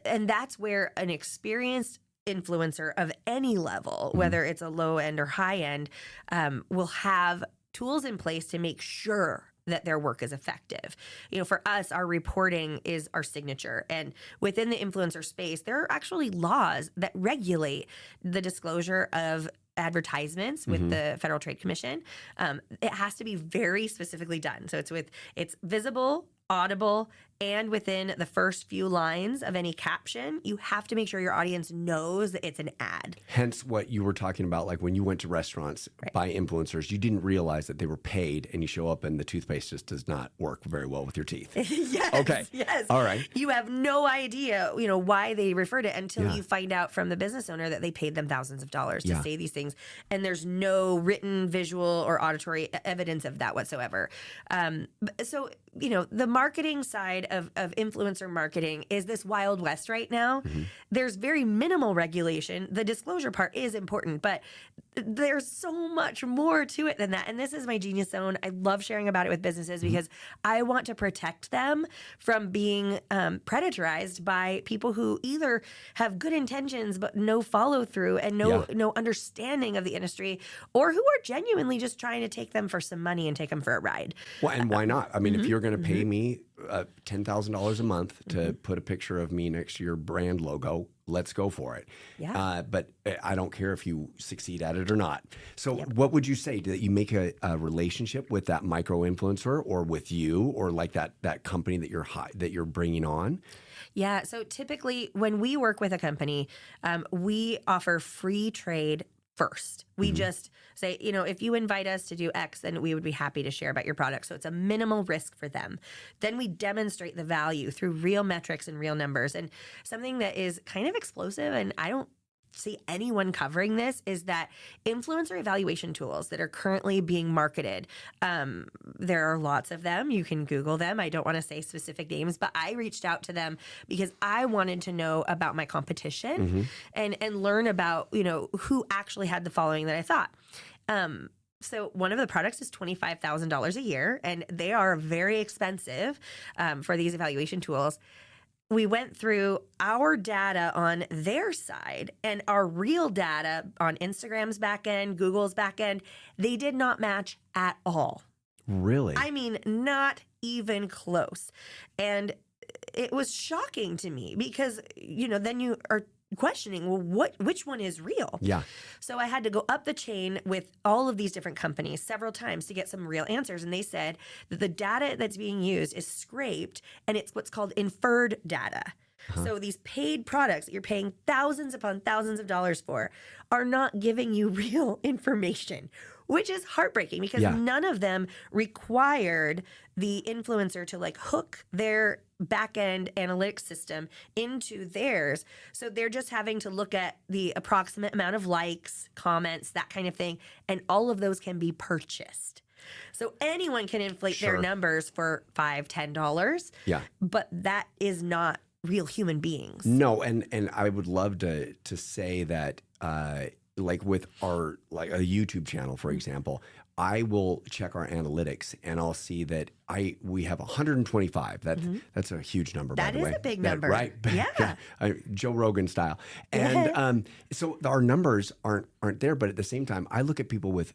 And that's where an experienced influencer of any level, whether it's a low end or high end, will have tools in place to make sure that their work is effective. For us, our reporting is our signature. And within the influencer space, there are actually laws that regulate the disclosure of advertisements with the Federal Trade Commission. It has to be very specifically done. So it's visible, audible, and within the first few lines of any caption, you have to make sure your audience knows that it's an ad. Hence what you were talking about, like when you went to restaurants by influencers, you didn't realize that they were paid, and you show up and the toothpaste just does not work very well with your teeth. Yes. Okay. Yes. All right. You have no idea, why they referred it until you find out from the business owner that they paid them thousands of dollars to say these things. And there's no written, visual, or auditory evidence of that whatsoever. So, the marketing side of influencer marketing is this Wild West right now. There's very minimal regulation. The disclosure part is important, but there's so much more to it than that. And this is my genius zone. I love sharing about it with businesses because I want to protect them from being predatorized by people who either have good intentions but no follow through and no understanding of the industry, or who are genuinely just trying to take them for some money and take them for a ride. Well, and why not? I mean, if you're going to pay me $10,000 a month to put a picture of me next to your brand logo, let's go for it. Yeah. But I don't care if you succeed at it or not. So what would you say? That you make a relationship with that micro influencer or with you or like that company that you're bringing on? Yeah. So typically when we work with a company, we offer free trade first. We just say, if you invite us to do X, then we would be happy to share about your product. So it's a minimal risk for them. Then we demonstrate the value through real metrics and real numbers. And something that is kind of explosive, and I don't see anyone covering this, is that influencer evaluation tools that are currently being marketed. There are lots of them. You can Google them. I don't want to say specific names, but I reached out to them because I wanted to know about my competition and learn about, who actually had the following that I thought. So one of the products is $25,000 a year, and they are very expensive for these evaluation tools. We went through our data on their side and our real data on Instagram's back end, Google's back end. They did not match at all. Really? I mean, not even close. And it was shocking to me because, then you are questioning, well, which one is real? Yeah. So I had to go up the chain with all of these different companies several times to get some real answers. And they said that the data that's being used is scraped and it's what's called inferred data. So these paid products that you're paying thousands upon thousands of dollars for are not giving you real information, which is heartbreaking because none of them required the influencer to hook their back-end analytics system into theirs. So they're just having to look at the approximate amount of likes, comments, that kind of thing, and all of those can be purchased. So anyone can inflate their numbers for $5, $10. Yeah. But that is not real human beings. No, and I would love to say that with our a YouTube channel, for example, I will check our analytics and I'll see that we have 125. That's a huge number, by the way. That is a big number. Right? Yeah. Joe Rogan style. And so our numbers aren't there, but at the same time, I look at people with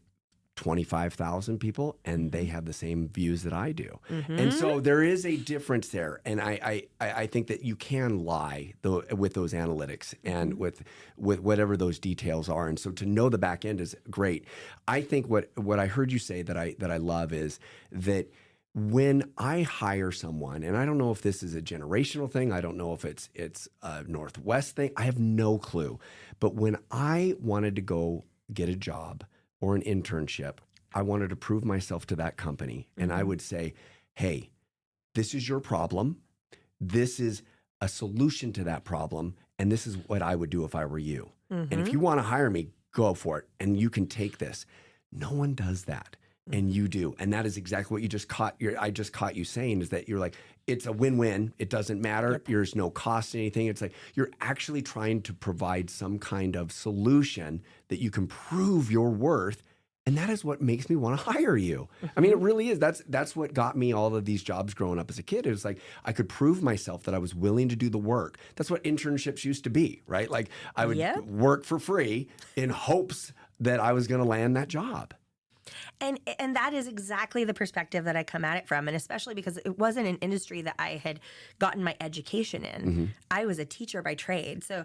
25,000 people and they have the same views that I do. And so there is a difference there. And I think that you can lie with those analytics and with whatever those details are. And so to know the back end is great. I think what I heard you say that I love is that when I hire someone, and I don't know if this is a generational thing, I don't know if it's a Northwest thing, I have no clue. But when I wanted to go get a job or an internship, I wanted to prove myself to that company. And I would say, hey, this is your problem. This is a solution to that problem. And this is what I would do if I were you. And if you want to hire me, go for it. And you can take this. No one does that. And you do. And that is exactly what you just caught. I just caught you saying is that you're like, it's a win-win. It doesn't matter. There's no cost to anything. It's like you're actually trying to provide some kind of solution that you can prove your worth. And that is what makes me want to hire you. I mean, it really is. That's what got me all of these jobs growing up as a kid. It was like I could prove myself that I was willing to do the work. That's what internships used to be, right? Like I would work for free in hopes that I was going to land that job. And that is exactly the perspective that I come at it from, and especially because it wasn't an industry that I had gotten my education in. I was a teacher by trade. So,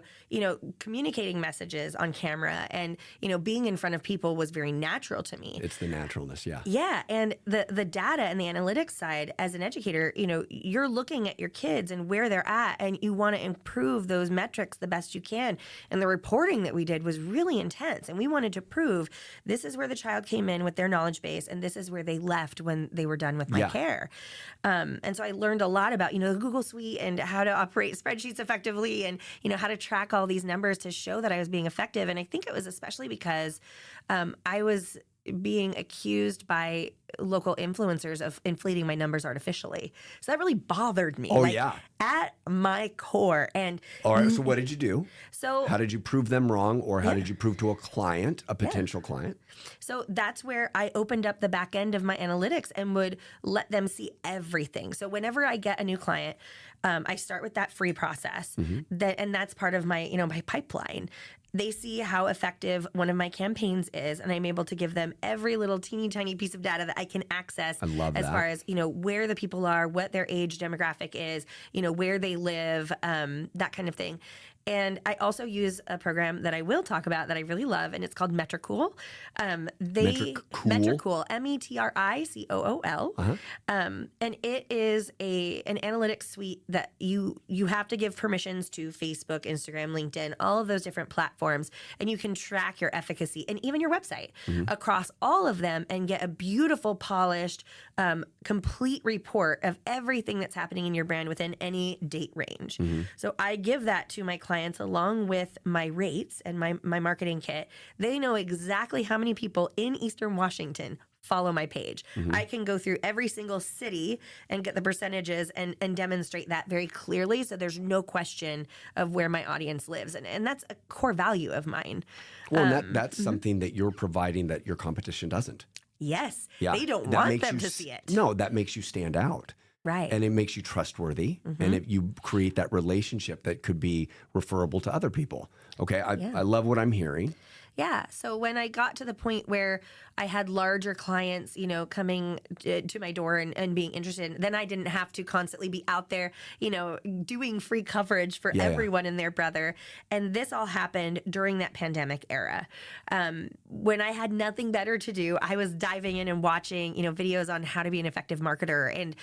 communicating messages on camera and, being in front of people was very natural to me. It's the naturalness, yeah. Yeah, and the data and the analytics side as an educator, you're looking at your kids and where they're at, and you want to improve those metrics the best you can. And the reporting that we did was really intense, and we wanted to prove this is where the child came in with their knowledge base, and this is where they left when they were done with my care. And so I learned a lot about, the Google Suite and how to operate spreadsheets effectively and, how to track all these numbers to show that I was being effective. And I think it was especially because I was being accused by local influencers of inflating my numbers artificially. So that really bothered me. Oh, yeah. At my core. And All right. So what did you do? so How did you prove them wrong, or how did you prove to a client, a potential client? So that's where I opened up the back end of my analytics and would let them see everything. So whenever I get a new client, I start with that free process, and that's part of my, my pipeline. They see how effective one of my campaigns is, and I'm able to give them every little teeny tiny piece of data that I can access. I love as that. far as where the people are, what their age demographic is, where they live, that kind of thing. And I also use a program that I will talk about that I really love, and it's called Metricool. Metricool, METRICOOL. And it is an analytics suite that you have to give permissions to Facebook, Instagram, LinkedIn, all of those different platforms, and you can track your efficacy and even your website across all of them and get a beautiful, polished, complete report of everything that's happening in your brand within any date range. So I give that to my clients along with my rates and my marketing kit. They know exactly how many people in Eastern Washington follow my page. I can go through every single city and get the percentages and demonstrate that very clearly, so there's no question of where my audience lives. And that's a core value of mine. Well, and that's something that you're providing that your competition doesn't. Yes. Yeah. They don't That want makes them you to see it. No, that makes you stand out. Right. And it makes you trustworthy, and if you create that relationship that could be referable to other people. Okay, I love what I'm hearing. Yeah. So when I got to the point where I had larger clients, coming to my door and being interested, then I didn't have to constantly be out there, doing free coverage for everyone and their brother. And this all happened during that pandemic era. When I had nothing better to do, I was diving in and watching, videos on how to be an effective marketer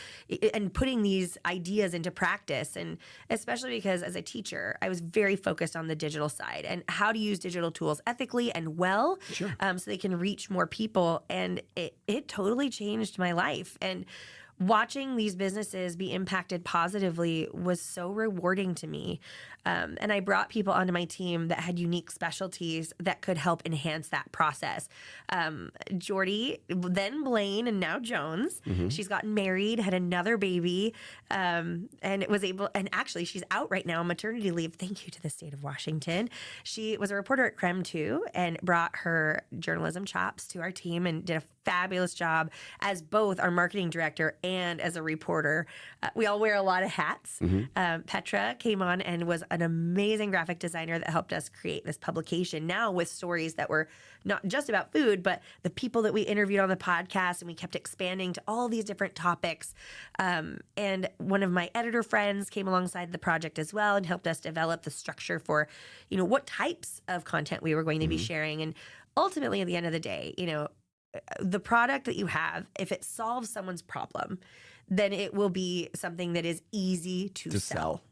and putting these ideas into practice. And especially because as a teacher, I was very focused on the digital side and how to use digital tools ethically and well, so they can reach more people. And it totally changed my life. And watching these businesses be impacted positively was so rewarding to me. And I brought people onto my team that had unique specialties that could help enhance that process. Jordy, then Blaine, and now Jones. She's gotten married, had another baby, and was able, and actually she's out right now on maternity leave. Thank you to the state of Washington. She was a reporter at Creme too, and brought her journalism chops to our team and did a fabulous job as both our marketing director and as a reporter. We all wear a lot of hats. Petra came on and was an amazing graphic designer that helped us create this publication now with stories that were not just about food, but the people that we interviewed on the podcast, and we kept expanding to all these different topics. And one of my editor friends came alongside the project as well and helped us develop the structure for, what types of content we were going to be sharing. And ultimately, at the end of the day, the product that you have, if it solves someone's problem, then it will be something that is easy to sell.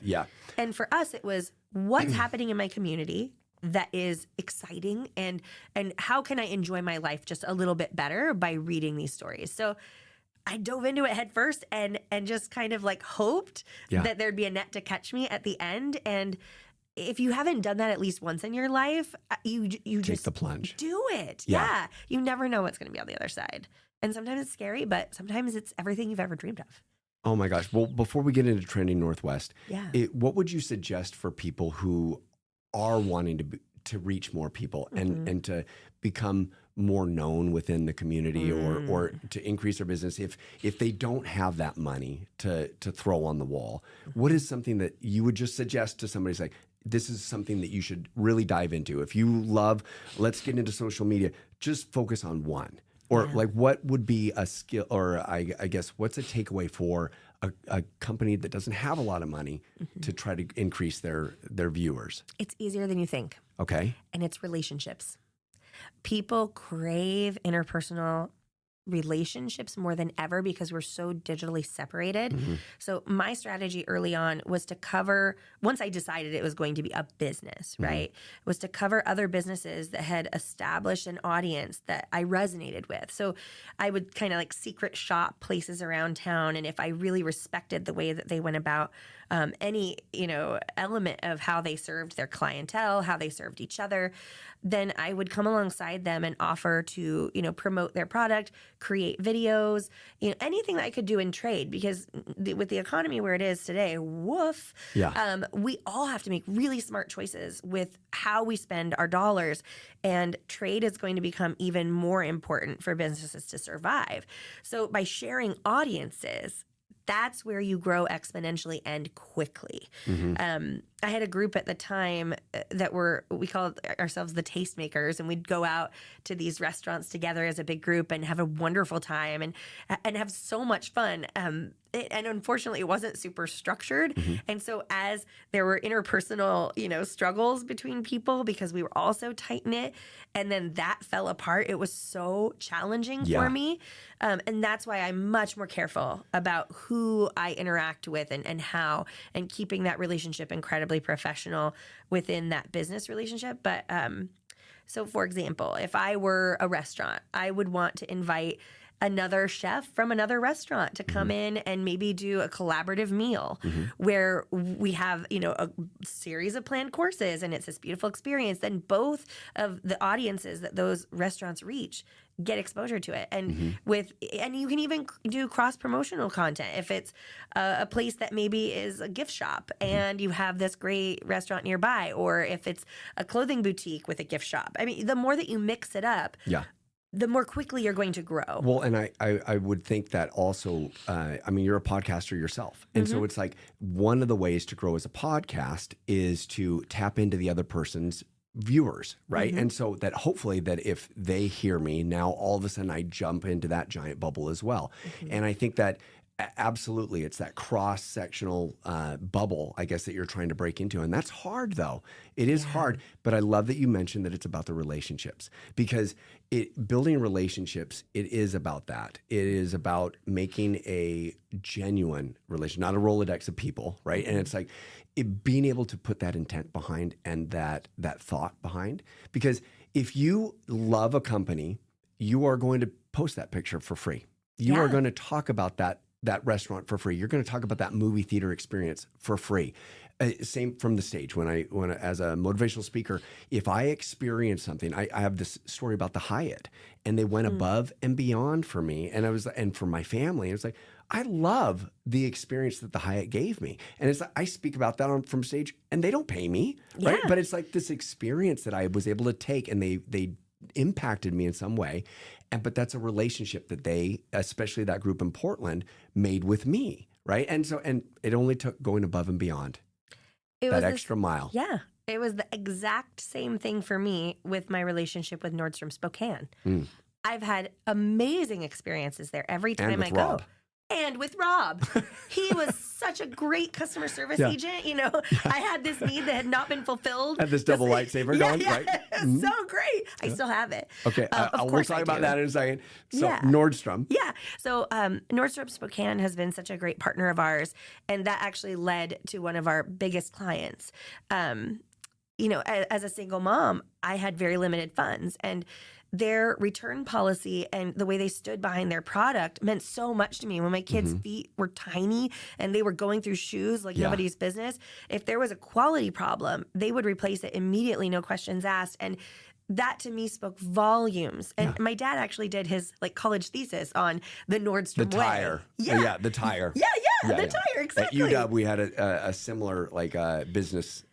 Yeah. And for us, it was what's happening in my community that is exciting, and how can I enjoy my life just a little bit better by reading these stories. So I dove into it head first and just kind of hoped that there'd be a net to catch me at the end. And if you haven't done that at least once in your life, you Take just the plunge. Do it. Yeah. You never know what's going to be on the other side. And sometimes it's scary, but sometimes it's everything you've ever dreamed of. Oh my gosh. Well, before we get into Trending Northwest, Yeah. What would you suggest for people who are wanting to reach more people and to become more known within the community or to increase their business if they don't have that money to throw on the wall? What is something that you would just suggest to somebody? Like, this is something that you should really dive into. If you love, let's get into social media, just focus on one. Or what would be a skill, or I guess, what's a takeaway for a company that doesn't have a lot of money to try to increase their viewers? It's easier than you think. Okay. And it's relationships. People crave interpersonal relationships more than ever because we're so digitally separated. So my strategy early on was to cover, once I decided it was going to be a business, right, was to cover other businesses that had established an audience that I resonated with. So I would kind of secret shop places around town, and if I really respected the way that they went about any, element of how they served their clientele, how they served each other, then I would come alongside them and offer to, promote their product, create videos, anything that I could do in trade, because with the economy where it is today, woof, we all have to make really smart choices with how we spend our dollars, and trade is going to become even more important for businesses to survive. So by sharing audiences, that's where you grow exponentially and quickly. I had a group at the time that we called ourselves the Tastemakers, and we'd go out to these restaurants together as a big group and have a wonderful time and have so much fun. And unfortunately, it wasn't super structured. And so as there were interpersonal, struggles between people, because we were all so tight-knit, and then that fell apart, it was so challenging for me. And that's why I'm much more careful about who I interact with and how, and keeping that relationship incredibly professional within that business relationship. But so for example, if I were a restaurant, I would want to invite another chef from another restaurant to come in and maybe do a collaborative meal where we have, a series of planned courses, and it's this beautiful experience. Then both of the audiences that those restaurants reach get exposure to it. And and you can even do cross-promotional content. If it's a place that maybe is a gift shop and you have this great restaurant nearby, or if it's a clothing boutique with a gift shop. I mean, the more that you mix it up, the more quickly you're going to grow. Well, and I would think that also, you're a podcaster yourself. And so it's like one of the ways to grow as a podcast is to tap into the other person's viewers, right? And so that hopefully that if they hear me, now all of a sudden I jump into that giant bubble as well. And I think that absolutely it's that cross-sectional bubble, I guess, that you're trying to break into. And that's hard, though. It is hard. But I love that you mentioned that it's about the relationships, because building relationships, it is about that. It is about making a genuine relation, not a Rolodex of people, right? And it's like being able to put that intent behind and that thought behind. Because if you love a company, you are going to post that picture for free. You are going to talk about that restaurant for free. You're going to talk about that movie theater experience for free. Same from the stage. When I as a motivational speaker, if I experience something, I have this story about the Hyatt, and they went above and beyond for me, and for my family. And it's like, I love the experience that the Hyatt gave me, and it's like, I speak about that from stage, and they don't pay me, right? But it's like this experience that I was able to take, and they impacted me in some way. But that's a relationship that they, especially that group in Portland, made with me, right? And it only took going above and beyond. That extra mile. Yeah. It was the exact same thing for me with my relationship with Nordstrom Spokane. I've had amazing experiences there every time I go. And with Rob. He was such a great customer service agent. I had this need that had not been fulfilled. Had this double lightsaber going, right? So great. I still have it. Okay, we'll talk about that in a second. So Nordstrom. Yeah. So Nordstrom Spokane has been such a great partner of ours, and that actually led to one of our biggest clients. As a single mom, I had very limited funds, and their return policy and the way they stood behind their product meant so much to me. When my kids' feet were tiny and they were going through shoes like nobody's business, if there was a quality problem, they would replace it immediately, no questions asked. And that to me spoke volumes. And my dad actually did his college thesis on the Nordstrom way. Tire. Yeah, the tire. The tire, exactly. At UW, we had a similar business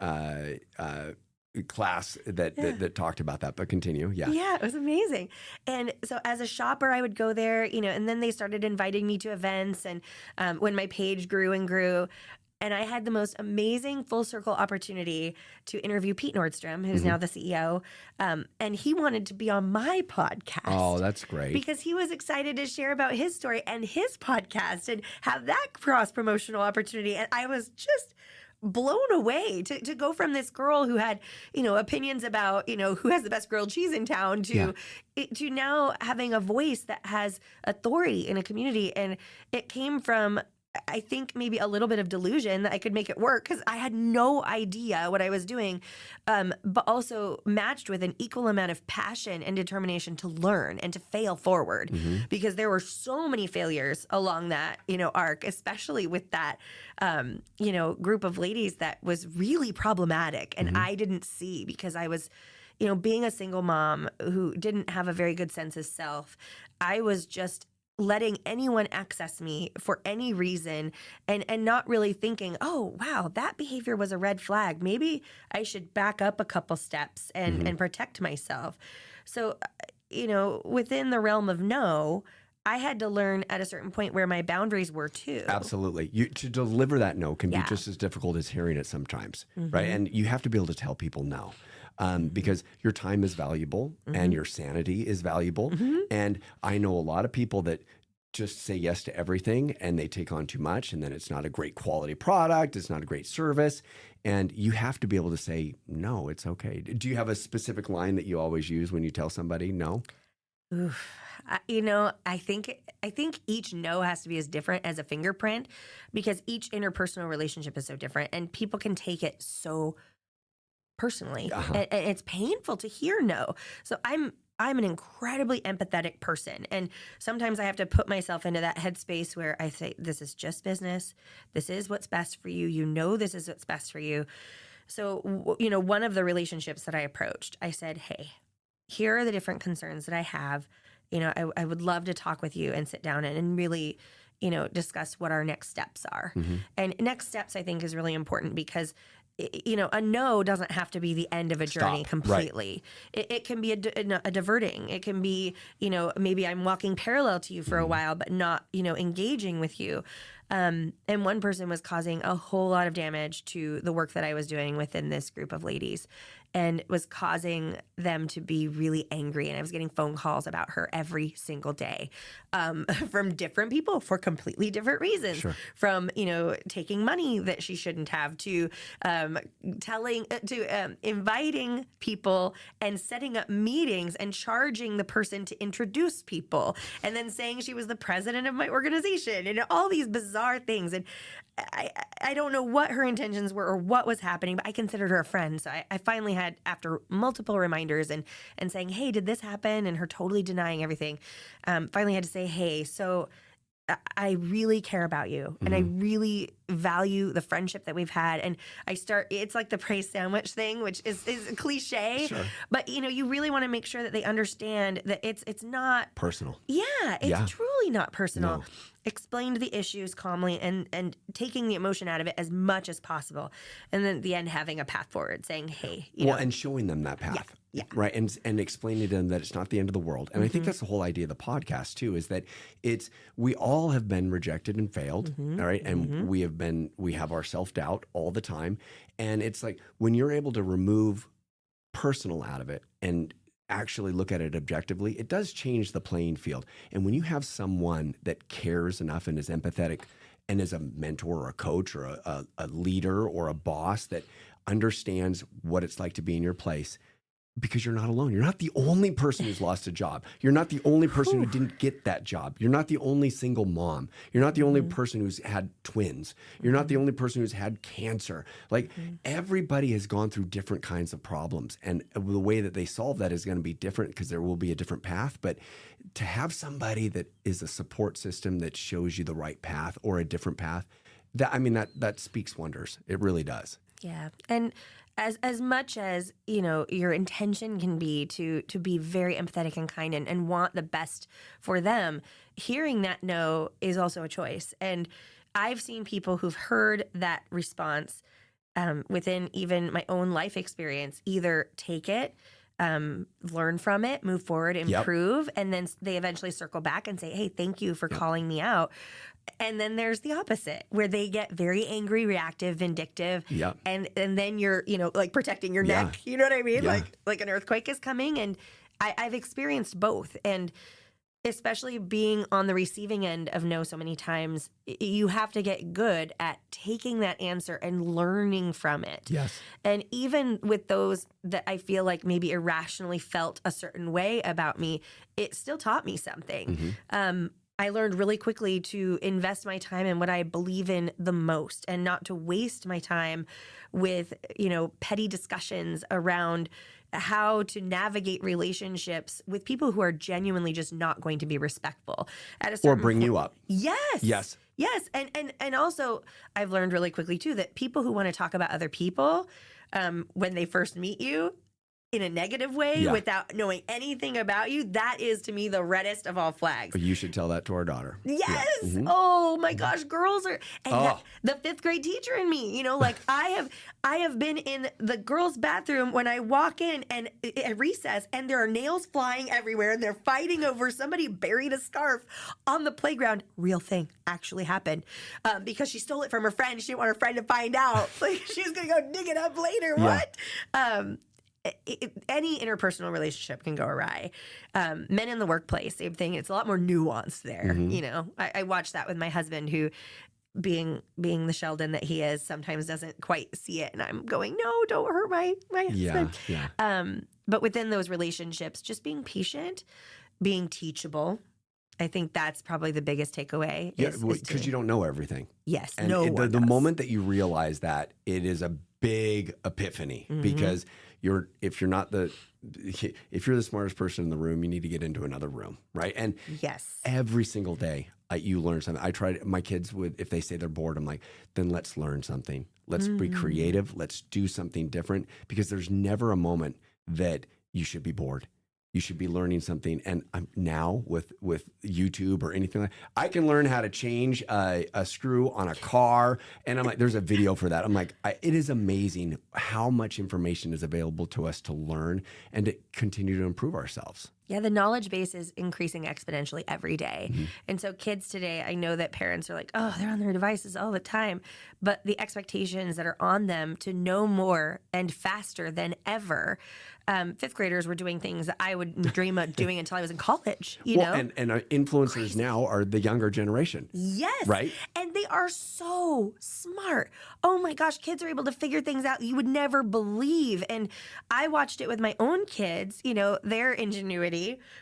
class that talked about that, but continue. Yeah, it was amazing. And so as a shopper, I would go there, and then they started inviting me to events, and when my page grew and grew, and I had the most amazing full circle opportunity to interview Pete Nordstrom, who's now the CEO, and he wanted to be on my podcast. Oh, that's great. Because he was excited to share about his story and his podcast and have that cross promotional opportunity. And I was just blown away to go from this girl who had, opinions about, who has the best grilled cheese in town to now having a voice that has authority in a community. And it came from I think maybe a little bit of delusion that I could make it work because I had no idea what I was doing, but also matched with an equal amount of passion and determination to learn and to fail forward, because there were so many failures along that, arc, especially with that, group of ladies that was really problematic, and I didn't see because I was, being a single mom who didn't have a very good sense of self. I was just letting anyone access me for any reason and not really thinking, oh, wow, that behavior was a red flag. Maybe I should back up a couple steps and protect myself. So, within the realm of no, I had to learn at a certain point where my boundaries were too. Absolutely. To deliver that no can be just as difficult as hearing it sometimes, right? And you have to be able to tell people no. Because your time is valuable and your sanity is valuable. And I know a lot of people that just say yes to everything and they take on too much, and then it's not a great quality product, it's not a great service. And you have to be able to say, no, it's okay. Do you have a specific line that you always use when you tell somebody no? Oof. I think each no has to be as different as a fingerprint, because each interpersonal relationship is so different and people can take it so personally, and it's painful to hear no. So I'm an incredibly empathetic person, and sometimes I have to put myself into that headspace where I say, this is just business. This is what's best for you. This is what's best for you. So, one of the relationships that I approached, I said, hey, here are the different concerns that I have. I would love to talk with you and sit down and really, discuss what our next steps are. And next steps, I think, is really important because a no doesn't have to be the end of a journey completely. Right. It can be a diverting. It can be, maybe I'm walking parallel to you for a while, but not, engaging with you. And one person was causing a whole lot of damage to the work that I was doing within this group of ladies, and was causing them to be really angry. And I was getting phone calls about her every single day, from different people for completely different reasons. Sure. From, taking money that she shouldn't have, to inviting people and setting up meetings and charging the person to introduce people, and then saying she was the president of my organization, and all these bizarre things. And I don't know what her intentions were or what was happening, but I considered her a friend. So I finally had, after multiple reminders and saying, hey, did this happen? And her totally denying everything, finally had to say, hey, so I really care about you, and I really value the friendship that we've had. And it's like the praise sandwich thing, which is a cliche, sure. But you really want to make sure that they understand that it's not personal. Yeah, it's truly not personal. No. Explained the issues calmly and taking the emotion out of it as much as possible. And then at the end, having a path forward, saying, hey, and showing them that path. Yeah. Right. And explaining to them that it's not the end of the world. And I think that's the whole idea of the podcast too, is that we all have been rejected and failed. All right. And we have our self-doubt all the time. And it's like, when you're able to remove personal out of it and actually look at it objectively, it does change the playing field. And when you have someone that cares enough and is empathetic and is a mentor or a coach or a leader or a boss that understands what it's like to be in your place, because you're not alone. You're not the only person who's lost a job. You're not the only person who didn't get that job. You're not the only single mom. You're not the only person who's had twins. You're not the only person who's had cancer. Like, everybody has gone through different kinds of problems. And the way that they solve that is going to be different, because there will be a different path. But to have somebody that is a support system that shows you the right path or a different path, that speaks wonders. It really does. Yeah. And as much as, your intention can be to be very empathetic and kind and want the best for them, hearing that no is also a choice. And I've seen people who've heard that response within even my own life experience either take it, learn from it, move forward, improve, and then they eventually circle back and say, hey, thank you for calling me out. And then there's the opposite, where they get very angry, reactive, vindictive, and then you're, like protecting your neck. You know what I mean? Yeah. Like an earthquake is coming. And I've experienced both. And especially being on the receiving end of no so many times, you have to get good at taking that answer and learning from it. Yes. And even with those that I feel like maybe irrationally felt a certain way about me, it still taught me something. I learned really quickly to invest my time in what I believe in the most and not to waste my time with, petty discussions around how to navigate relationships with people who are genuinely just not going to be respectful at a certain Or bring you up. Yes. Yes. Yes. And also I've learned really quickly too that people who want to talk about other people when they first meet you in a negative way without knowing anything about you, that is to me the reddest of all flags. You should tell that to our daughter. Yes. Yeah. Mm-hmm. Oh my gosh, girls are the fifth grade teacher in me. Like I have been in the girls' bathroom when I walk in and at recess, and there are nails flying everywhere, and they're fighting over somebody buried a scarf on the playground. Real thing, actually happened, because she stole it from her friend. She didn't want her friend to find out. Like she was gonna go dig it up later. Yeah. What? Any interpersonal relationship can go awry. Men in the workplace, same thing. It's a lot more nuanced there. Mm-hmm. I watch that with my husband, who, being the Sheldon that he is, sometimes doesn't quite see it, and I'm going, no, don't hurt my husband. Yeah. But within those relationships, just being patient, being teachable. I think that's probably the biggest takeaway. Yeah, because you don't know everything. Yes, and one the does. moment that you realize that, it is a big epiphany, because if you're the smartest person in the room, you need to get into another room, right? And yes, every single day you learn something. I try my kids if they say they're bored, I'm like, then let's learn something. Let's be creative. Let's do something different, because there's never a moment that you should be bored. You should be learning something. And now with YouTube or anything like that, I can learn how to change a screw on a car. And I'm like, there's a video for that. I'm like, it is amazing how much information is available to us to learn and to continue to improve ourselves. Yeah, the knowledge base is increasing exponentially every day. And so kids today, I know that parents are like, oh, they're on their devices all the time. But the expectations that are on them to know more and faster than ever. Fifth graders were doing things that I would dream of doing until I was in college, you know? And influencers now are the younger generation. Yes. Right? And they are so smart. Oh my gosh, kids are able to figure things out you would never believe. And I watched it with my own kids, their ingenuity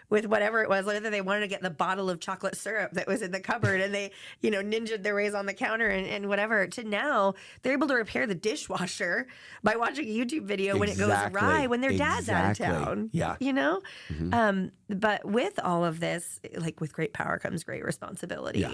with whatever it was, whether they wanted to get the bottle of chocolate syrup that was in the cupboard and they, ninjaed their ways on the counter and whatever, to now they're able to repair the dishwasher by watching a YouTube video when it goes awry when their dad's out of town. Yeah. But with all of this, like with great power comes great responsibility,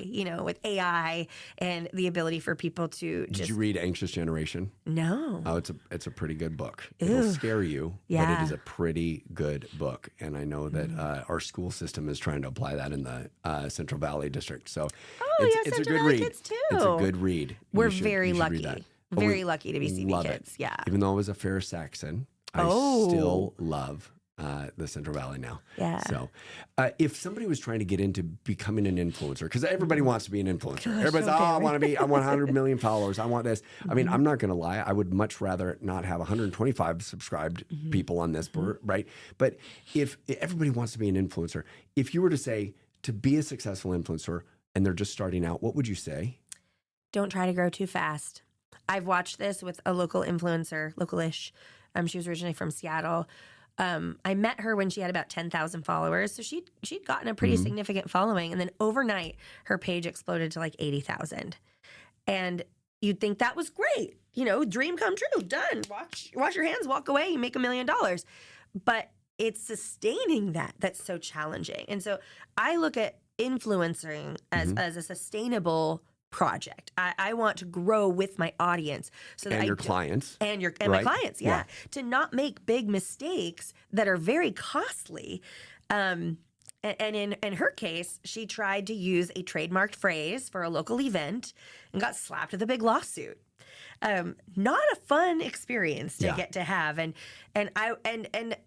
with AI and the ability for people to just... Did you read Anxious Generation? No. Oh, it's a pretty good book. It'll scare you, but it is a pretty good book. And I know that our school system is trying to apply that in the Central Valley district. So it's a good read. Kids too. It's a good read. We're very lucky. Very lucky to be CB kids. Yeah. Even though I was a Fair Saxon, I still love the Central Valley now. Yeah. So if somebody was trying to get into becoming an influencer, because everybody wants to be an influencer. Everybody's, I want 100 million followers. I want this. I mean, I'm not going to lie. I would much rather not have 125 subscribed people on this, right? But if everybody wants to be an influencer, if you were to say to be a successful influencer and they're just starting out, what would you say? Don't try to grow too fast. I've watched this with a local influencer, local-ish. She was originally from Seattle. I met her when she had about 10,000 followers. So she'd gotten a pretty significant following. And then overnight, her page exploded to like 80,000. And you'd think that was great. Dream come true. Done. Wash your hands, walk away, you make $1 million. But it's sustaining that's so challenging. And so I look at influencing as a sustainable project. I want to grow with my audience, so that your clients and my clients, to not make big mistakes that are very costly. And in her case, she tried to use a trademarked phrase for a local event and got slapped with a big lawsuit. Not a fun experience to get to have, and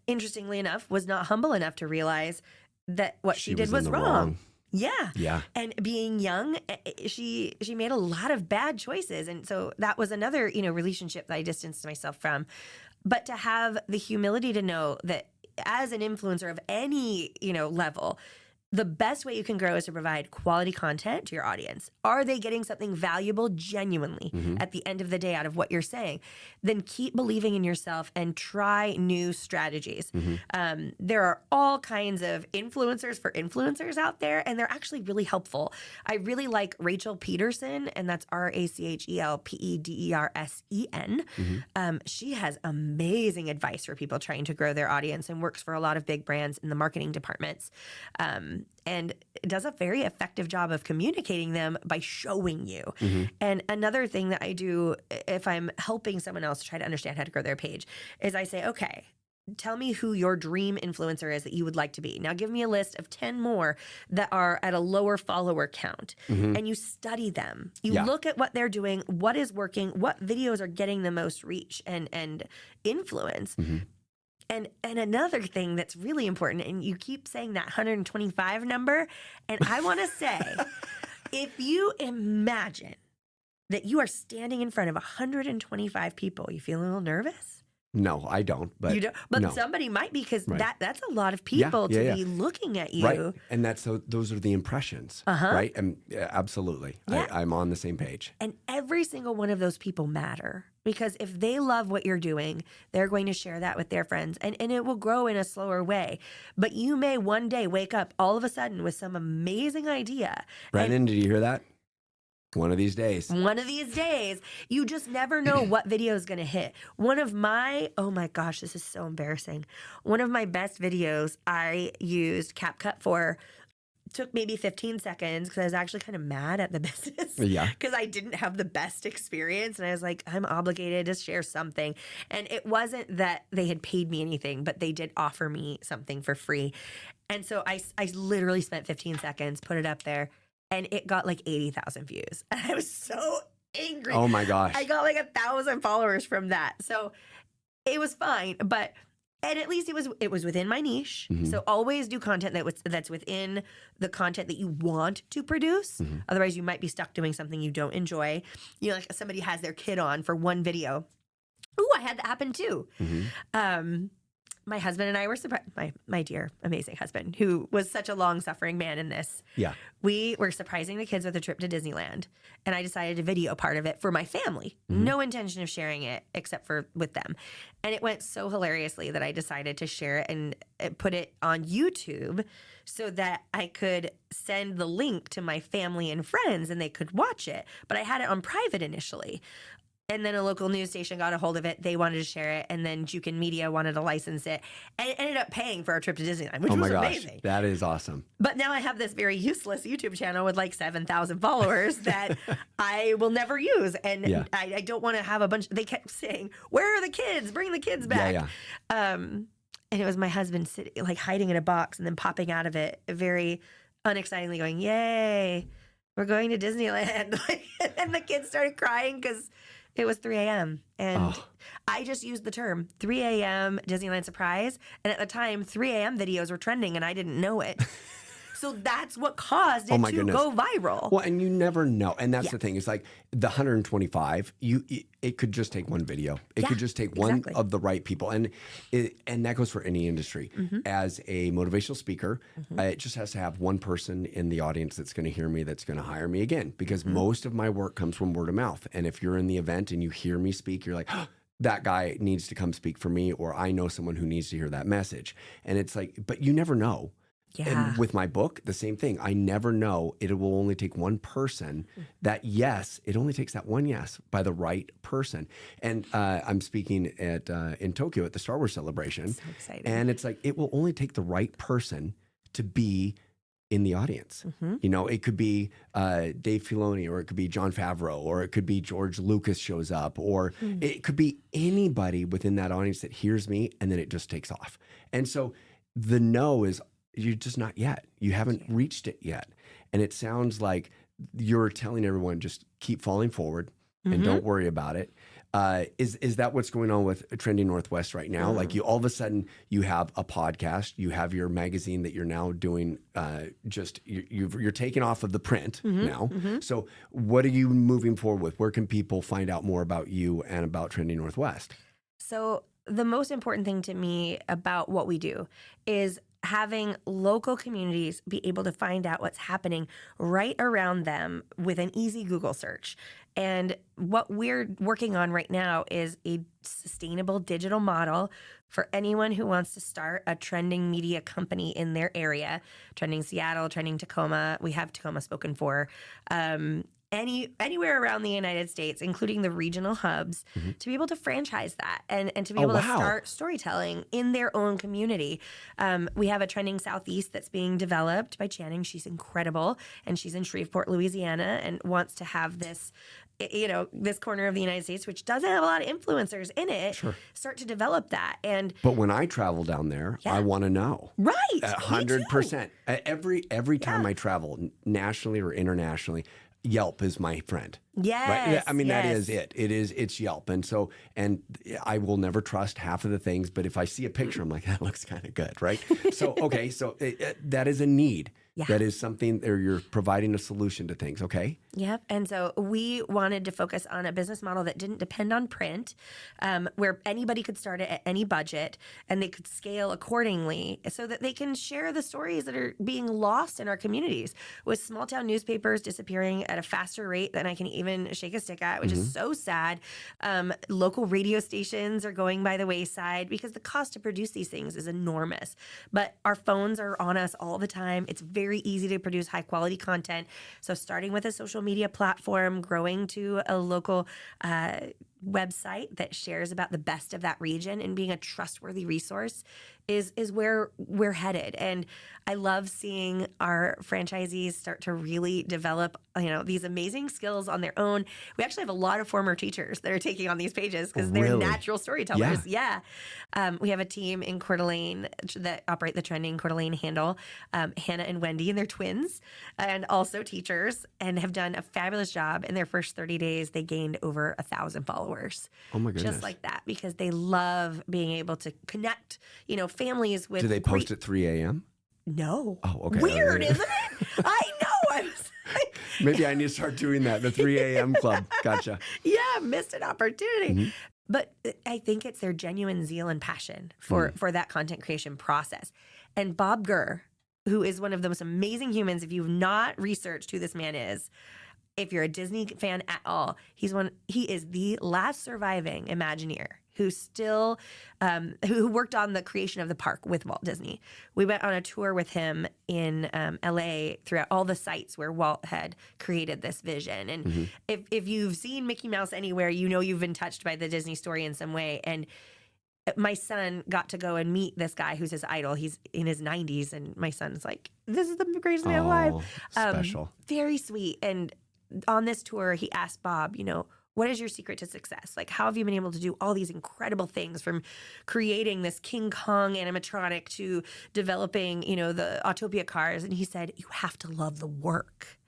interestingly enough, was not humble enough to realize that what she did was wrong. Yeah. And being young, she made a lot of bad choices. And so that was another, relationship that I distanced myself from. But to have the humility to know that as an influencer of any, level, The best way you can grow is to provide quality content to your audience. Are they getting something valuable genuinely at the end of the day out of what you're saying? Then keep believing in yourself and try new strategies. There are all kinds of influencers for influencers out there, and they're actually really helpful. I really like Rachel Peterson, and that's RachelPedersen. She has amazing advice for people trying to grow their audience and works for a lot of big brands in the marketing departments. And does a very effective job of communicating them by showing you. And another thing that I do if I'm helping someone else try to understand how to grow their page is I say, okay, tell me who your dream influencer is that you would like to be. Now give me a list of 10 more that are at a lower follower count. And you study them. You look at what they're doing, what is working, what videos are getting the most reach and influence. And another thing that's really important, and you keep saying that 125 number, and I want to say, if you imagine that you are standing in front of 125 people, you feel a little nervous? No, I don't. But you don't, but no. Somebody might, because that's a lot of people to be looking at you. Right. And those are the impressions, right? And absolutely. I'm on the same page. And every single one of those people matter. Because if they love what you're doing, they're going to share that with their friends, and it will grow in a slower way. But you may one day wake up all of a sudden with some amazing idea. Brandon, did you hear that? One of these days. One of these days. You just never know what video is going to hit. Oh my gosh, this is so embarrassing. One of my best videos I used CapCut for took maybe 15 seconds because I was actually kind of mad at the business. Because I didn't have the best experience. And I was like, I'm obligated to share something. And it wasn't that they had paid me anything, but they did offer me something for free. And so I literally spent 15 seconds, put it up there, and it got like 80,000 views. And I was so angry. Oh my gosh. I got like 1,000 followers from that. So it was fine, and at least it was within my niche. So always do content that's within the content that you want to produce. Otherwise, you might be stuck doing something you don't enjoy. You know, like somebody has their kid on for one video. Ooh, I had that happen too. My husband and I were surprised. My dear, amazing husband, who was such a long-suffering man in this. We were surprising the kids with a trip to Disneyland, and I decided to video part of it for my family. No intention of sharing it except for with them. And it went so hilariously that I decided to share it and put it on YouTube so that I could send the link to my family and friends and they could watch it. But I had it on private initially. And then a local news station got a hold of it. They wanted to share it. And then Jukin Media wanted to license it. And it ended up paying for our trip to Disneyland, which was amazing. That is awesome. But now I have this very useless YouTube channel with like 7,000 followers that I will never use. And I don't want to have a bunch. They kept saying, where are the kids? Bring the kids back. And it was my husband sitting, like hiding in a box and then popping out of it very unexcitingly going, yay, we're going to Disneyland. And the kids started crying because it was 3 a.m. And I just used the term 3 a.m. Disneyland surprise. And at the time, 3 a.m. videos were trending and I didn't know it. So that's what caused it to go viral. Well, and you never know. And that's the thing. It's like the 125, it could just take one video. It could just take one of the right people. And that goes for any industry. As a motivational speaker, it just has to have one person in the audience that's going to hear me, that's going to hire me again. Because most of my work comes from word of mouth. And if you're in the event and you hear me speak, you're like, oh, that guy needs to come speak for me, or I know someone who needs to hear that message. And it's like, but you never know. And with my book, the same thing. I never know. It will only take one person. That yes, it only takes that one yes by the right person. And I'm speaking at in Tokyo at the Star Wars celebration. So exciting. And it's like it will only take the right person to be in the audience. You know, it could be Dave Filoni, or it could be Jon Favreau, or it could be George Lucas shows up, or it could be anybody within that audience that hears me, and then it just takes off. And so the no is, you're just not yet. You haven't reached it yet. And it sounds like you're telling everyone, just keep falling forward and don't worry about it. Is that what's going on with Trending Northwest right now? Like all of a sudden you have a podcast, you have your magazine that you're now doing, you're taking off of the print now. So what are you moving forward with? Where can people find out more about you and about Trending Northwest? So the most important thing to me about what we do is having local communities be able to find out what's happening right around them with an easy Google search. And what we're working on right now is a sustainable digital model for anyone who wants to start a trending media company in their area. Trending Seattle, trending Tacoma. We have Tacoma spoken for. Anywhere around the United States, including the regional hubs, to be able to franchise that and to be able to start storytelling in their own community. We have a trending Southeast that's being developed by Channing. She's incredible, and she's in Shreveport, Louisiana, and wants to have this, this corner of the United States, which doesn't have a lot of influencers in it, start to develop that. But when I travel down there, I want to know. Right. 100%. Every time I travel, nationally or internationally, Yelp is my friend. Yes. Right? I mean, that is it. It's Yelp. And I will never trust half of the things, but if I see a picture, I'm like, that looks kind of good, right? So that is a need. Yeah. That is something, or you're providing a solution to things, okay? Yep. And so we wanted to focus on a business model that didn't depend on print, where anybody could start it at any budget and they could scale accordingly so that they can share the stories that are being lost in our communities. With small town newspapers disappearing at a faster rate than I can even shake a stick at, which is so sad. Local radio stations are going by the wayside because the cost to produce these things is enormous. But our phones are on us all the time. It's very easy to produce high quality content. So starting with a social media platform, growing to a local website that shares about the best of that region and being a trustworthy resource is where we're headed. And I love seeing our franchisees start to really develop, these amazing skills on their own. We actually have a lot of former teachers that are taking on these pages because they're natural storytellers. Yeah. We have a team in Coeur d'Alene that operate the trending Coeur d'Alene handle, Hannah and Wendy, and they're twins and also teachers, and have done a fabulous job. In their first 30 days, they gained over 1,000 followers. Oh my goodness. Just like that, because they love being able to connect, families with. Do they post at 3 a.m.? No. Oh, okay. Weird, isn't it? I know. Maybe I need to start doing that. The 3 a.m. club. Gotcha. Yeah, missed an opportunity. But I think it's their genuine zeal and passion for that content creation process. And Bob Gurr, who is one of the most amazing humans, if you've not researched who this man is, if you're a Disney fan at all, he is the last surviving Imagineer who still who worked on the creation of the park with Walt Disney. We went on a tour with him in LA throughout all the sites where Walt had created this vision. And if you've seen Mickey Mouse anywhere, you've been touched by the Disney story in some way. And my son got to go and meet this guy who's his idol. He's in his 90s, and my son's like, this is the greatest man alive. Special. Very sweet. And on this tour, he asked Bob, what is your secret to success? Like, how have you been able to do all these incredible things, from creating this King Kong animatronic to developing, the Autopia cars? And he said, you have to love the work.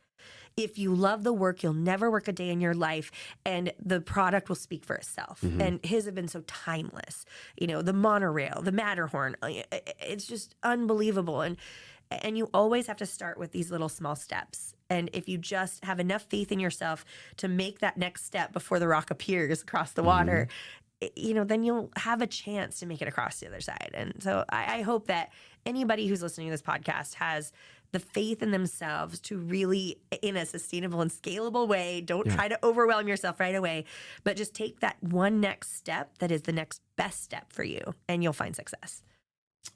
If you love the work, you'll never work a day in your life, and the product will speak for itself. And his have been so timeless. The monorail, the Matterhorn, it's just unbelievable. And you always have to start with these little small steps. And if you just have enough faith in yourself to make that next step before the rock appears across the water, then you'll have a chance to make it across the other side. And so I hope that anybody who's listening to this podcast has the faith in themselves to really, in a sustainable and scalable way, don't try to overwhelm yourself right away, but just take that one next step that is the next best step for you, and you'll find success.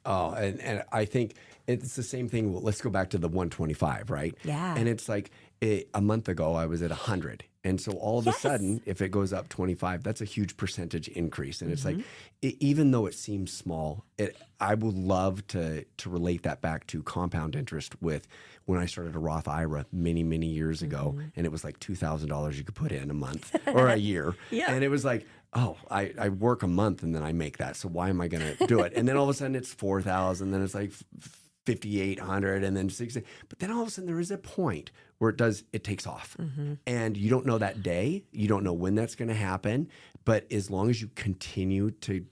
Oh, and I think it's the same thing. Well, let's go back to the 125, right? Yeah. And it's like a month ago, I was at 100. And so all of a sudden, if it goes up 25, that's a huge percentage increase. And it's like, even though it seems small, I would love to relate that back to compound interest with when I started a Roth IRA many, many years ago. And it was like $2,000 you could put in a month or a year. And it was like, oh, I work a month and then I make that. So why am I going to do it? And then all of a sudden it's 4,000, then it's like 5,800, and then 60. But then all of a sudden there is a point where it takes off. And you don't know that day. You don't know when that's going to happen. But as long as you continue to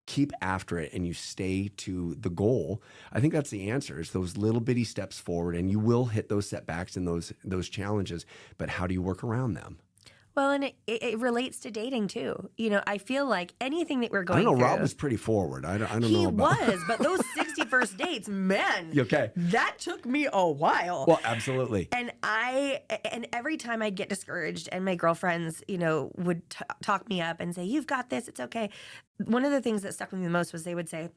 keep after it and you stay to the goal, I think that's the answer, is those little bitty steps forward. And you will hit those setbacks and those challenges. But how do you work around them? Well, and it relates to dating too. You know, I feel like anything that we're I going don't know. through. Rob was pretty forward. I don't He know about. was, but those 60 first dates, man. Okay. That took me a while. Well, absolutely. And every time I'd get discouraged and my girlfriends, you know, would talk me up and say, "You've got this. It's okay." One of the things that stuck with me the most was they would say,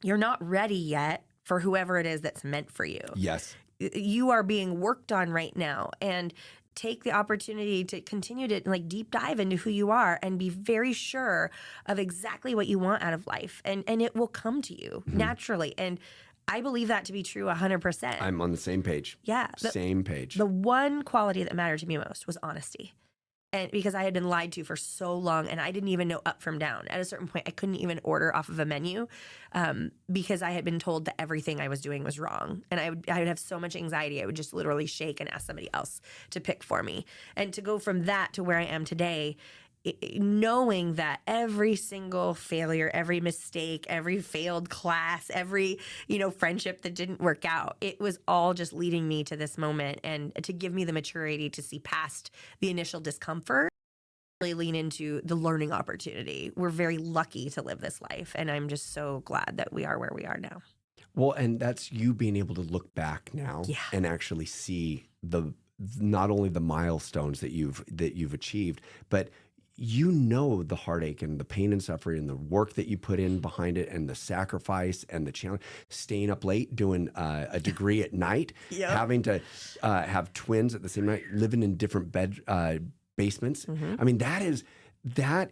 "You're not ready yet for whoever it is that's meant for you. Yes. You are being worked on right now." And take the opportunity to continue to like deep dive into who you are and be very sure of exactly what you want out of life. And it will come to you naturally. And I believe that to be true 100%. I'm on the same page. Yeah. Same page. The one quality that mattered to me most was honesty. And because I had been lied to for so long and I didn't even know up from down. At a certain point, I couldn't even order off of a menu because I had been told that everything I was doing was wrong. And I would have so much anxiety. I would just literally shake and ask somebody else to pick for me. And to go from that to where I am today, knowing that every single failure, every mistake, every failed class, every, you know, friendship that didn't work out, it was all just leading me to this moment and to give me the maturity to see past the initial discomfort, really lean into the learning opportunity. We're very lucky to live this life. And I'm just so glad that we are where we are now. Well, and that's you being able to look back now and actually see not only the milestones that you've achieved, but you know the heartache and the pain and suffering and the work that you put in behind it and the sacrifice and the challenge, staying up late, doing a degree at night, having to have twins at the same night, living in different basements. I mean, that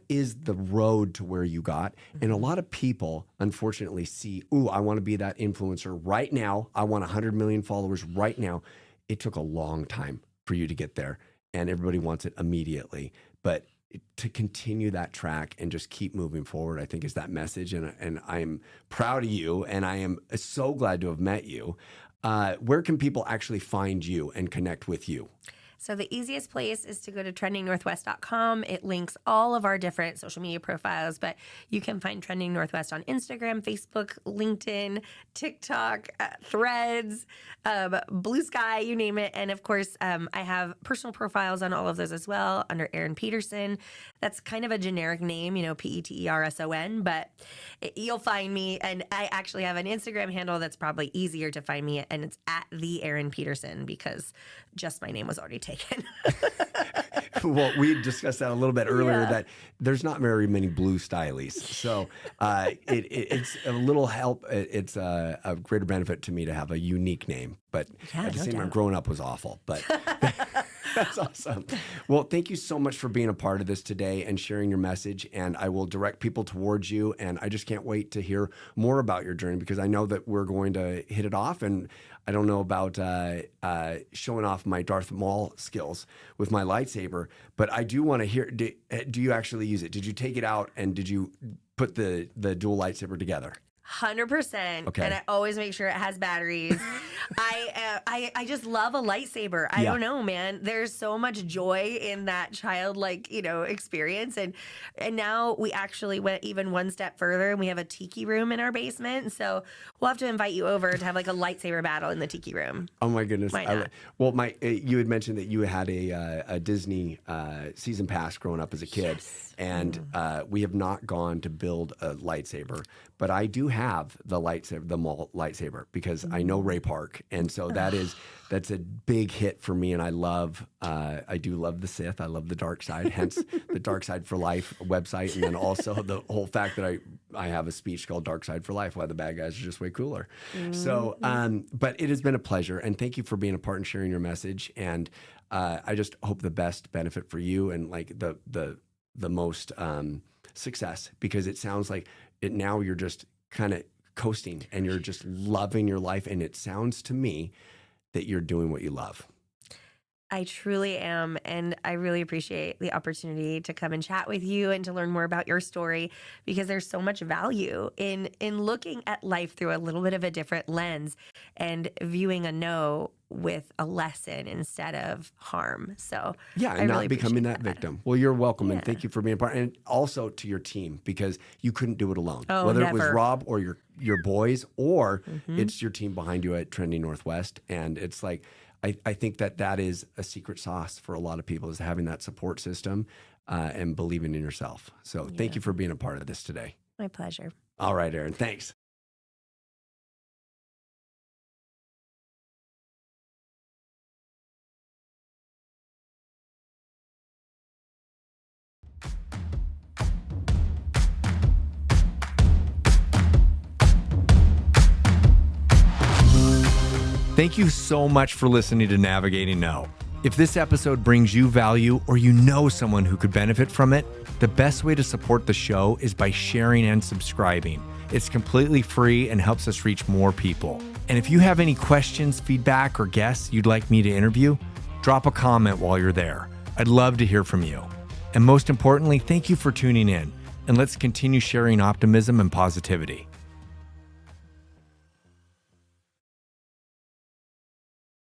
is the road to where you got. And a lot of people, unfortunately, see, ooh, I want to be that influencer right now. I want 100 million followers right now. It took a long time for you to get there, and everybody wants it immediately. But to continue that track and just keep moving forward, I think is that message. And I'm proud of you, and I am so glad to have met you. Where can people actually find you and connect with you? So the easiest place is to go to trendingnorthwest.com. It links all of our different social media profiles, but you can find Trending Northwest on Instagram, Facebook, LinkedIn, TikTok, Threads, Blue Sky, you name it. And of course, I have personal profiles on all of those as well under Erin Peterson. That's kind of a generic name, you know, Peterson, but you'll find me. And I actually have an Instagram handle that's probably easier to find me, and it's at the Erin Peterson because just my name was already taken. Well, we discussed that a little bit earlier, that there's not very many blue Stileys. So it's a little help. It's a greater benefit to me to have a unique name. But at the same time, growing up was awful. But that's awesome. Well, thank you so much for being a part of this today and sharing your message. And I will direct people towards you. And I just can't wait to hear more about your journey, because I know that we're going to hit it off. And I don't know about showing off my Darth Maul skills with my lightsaber, but I do want to hear, do you actually use it? Did you take it out and did you put the dual lightsaber together? 100%. Okay. And I always make sure it has batteries. I just love a lightsaber. I don't know, man. There's so much joy in that childlike, you know, experience. And now we actually went even one step further, and we have a tiki room in our basement. So we'll have to invite you over to have like a lightsaber battle in the tiki room. Oh my goodness. Why not? Well, you had mentioned that you had a Disney season pass growing up as a kid. Yes. And we have not gone to build a lightsaber, but I do have the Maul lightsaber, because I know Ray Park, and so that's a big hit for me. And I do love the Sith. I love the dark side, hence the Dark Side for Life website, and then also the whole fact that I have a speech called Dark Side for Life, why the bad guys are just way cooler. So, but it has been a pleasure, and thank you for being a part and sharing your message. And I just hope the best benefit for you and like the most success, because it sounds like now you're just kind of coasting and you're just loving your life. And it sounds to me that you're doing what you love. I truly am. And I really appreciate the opportunity to come and chat with you and to learn more about your story, because there's so much value in looking at life through a little bit of a different lens and viewing a no with a lesson instead of harm. So yeah, and not becoming that victim. Well, you're welcome, and thank you for being a part, and also to your team, because you couldn't do it alone. Oh, whether never. it was Rob or your boys, or it's your team behind you at Trending Northwest, and it's like, I think that is a secret sauce for a lot of people, is having that support system and believing in yourself. So thank you for being a part of this today. My pleasure. All right, Erin, thanks. Thank you so much for listening to Navigating No. If this episode brings you value or you know someone who could benefit from it, the best way to support the show is by sharing and subscribing. It's completely free and helps us reach more people. And if you have any questions, feedback, or guests you'd like me to interview, drop a comment while you're there. I'd love to hear from you. And most importantly, thank you for tuning in. And let's continue sharing optimism and positivity.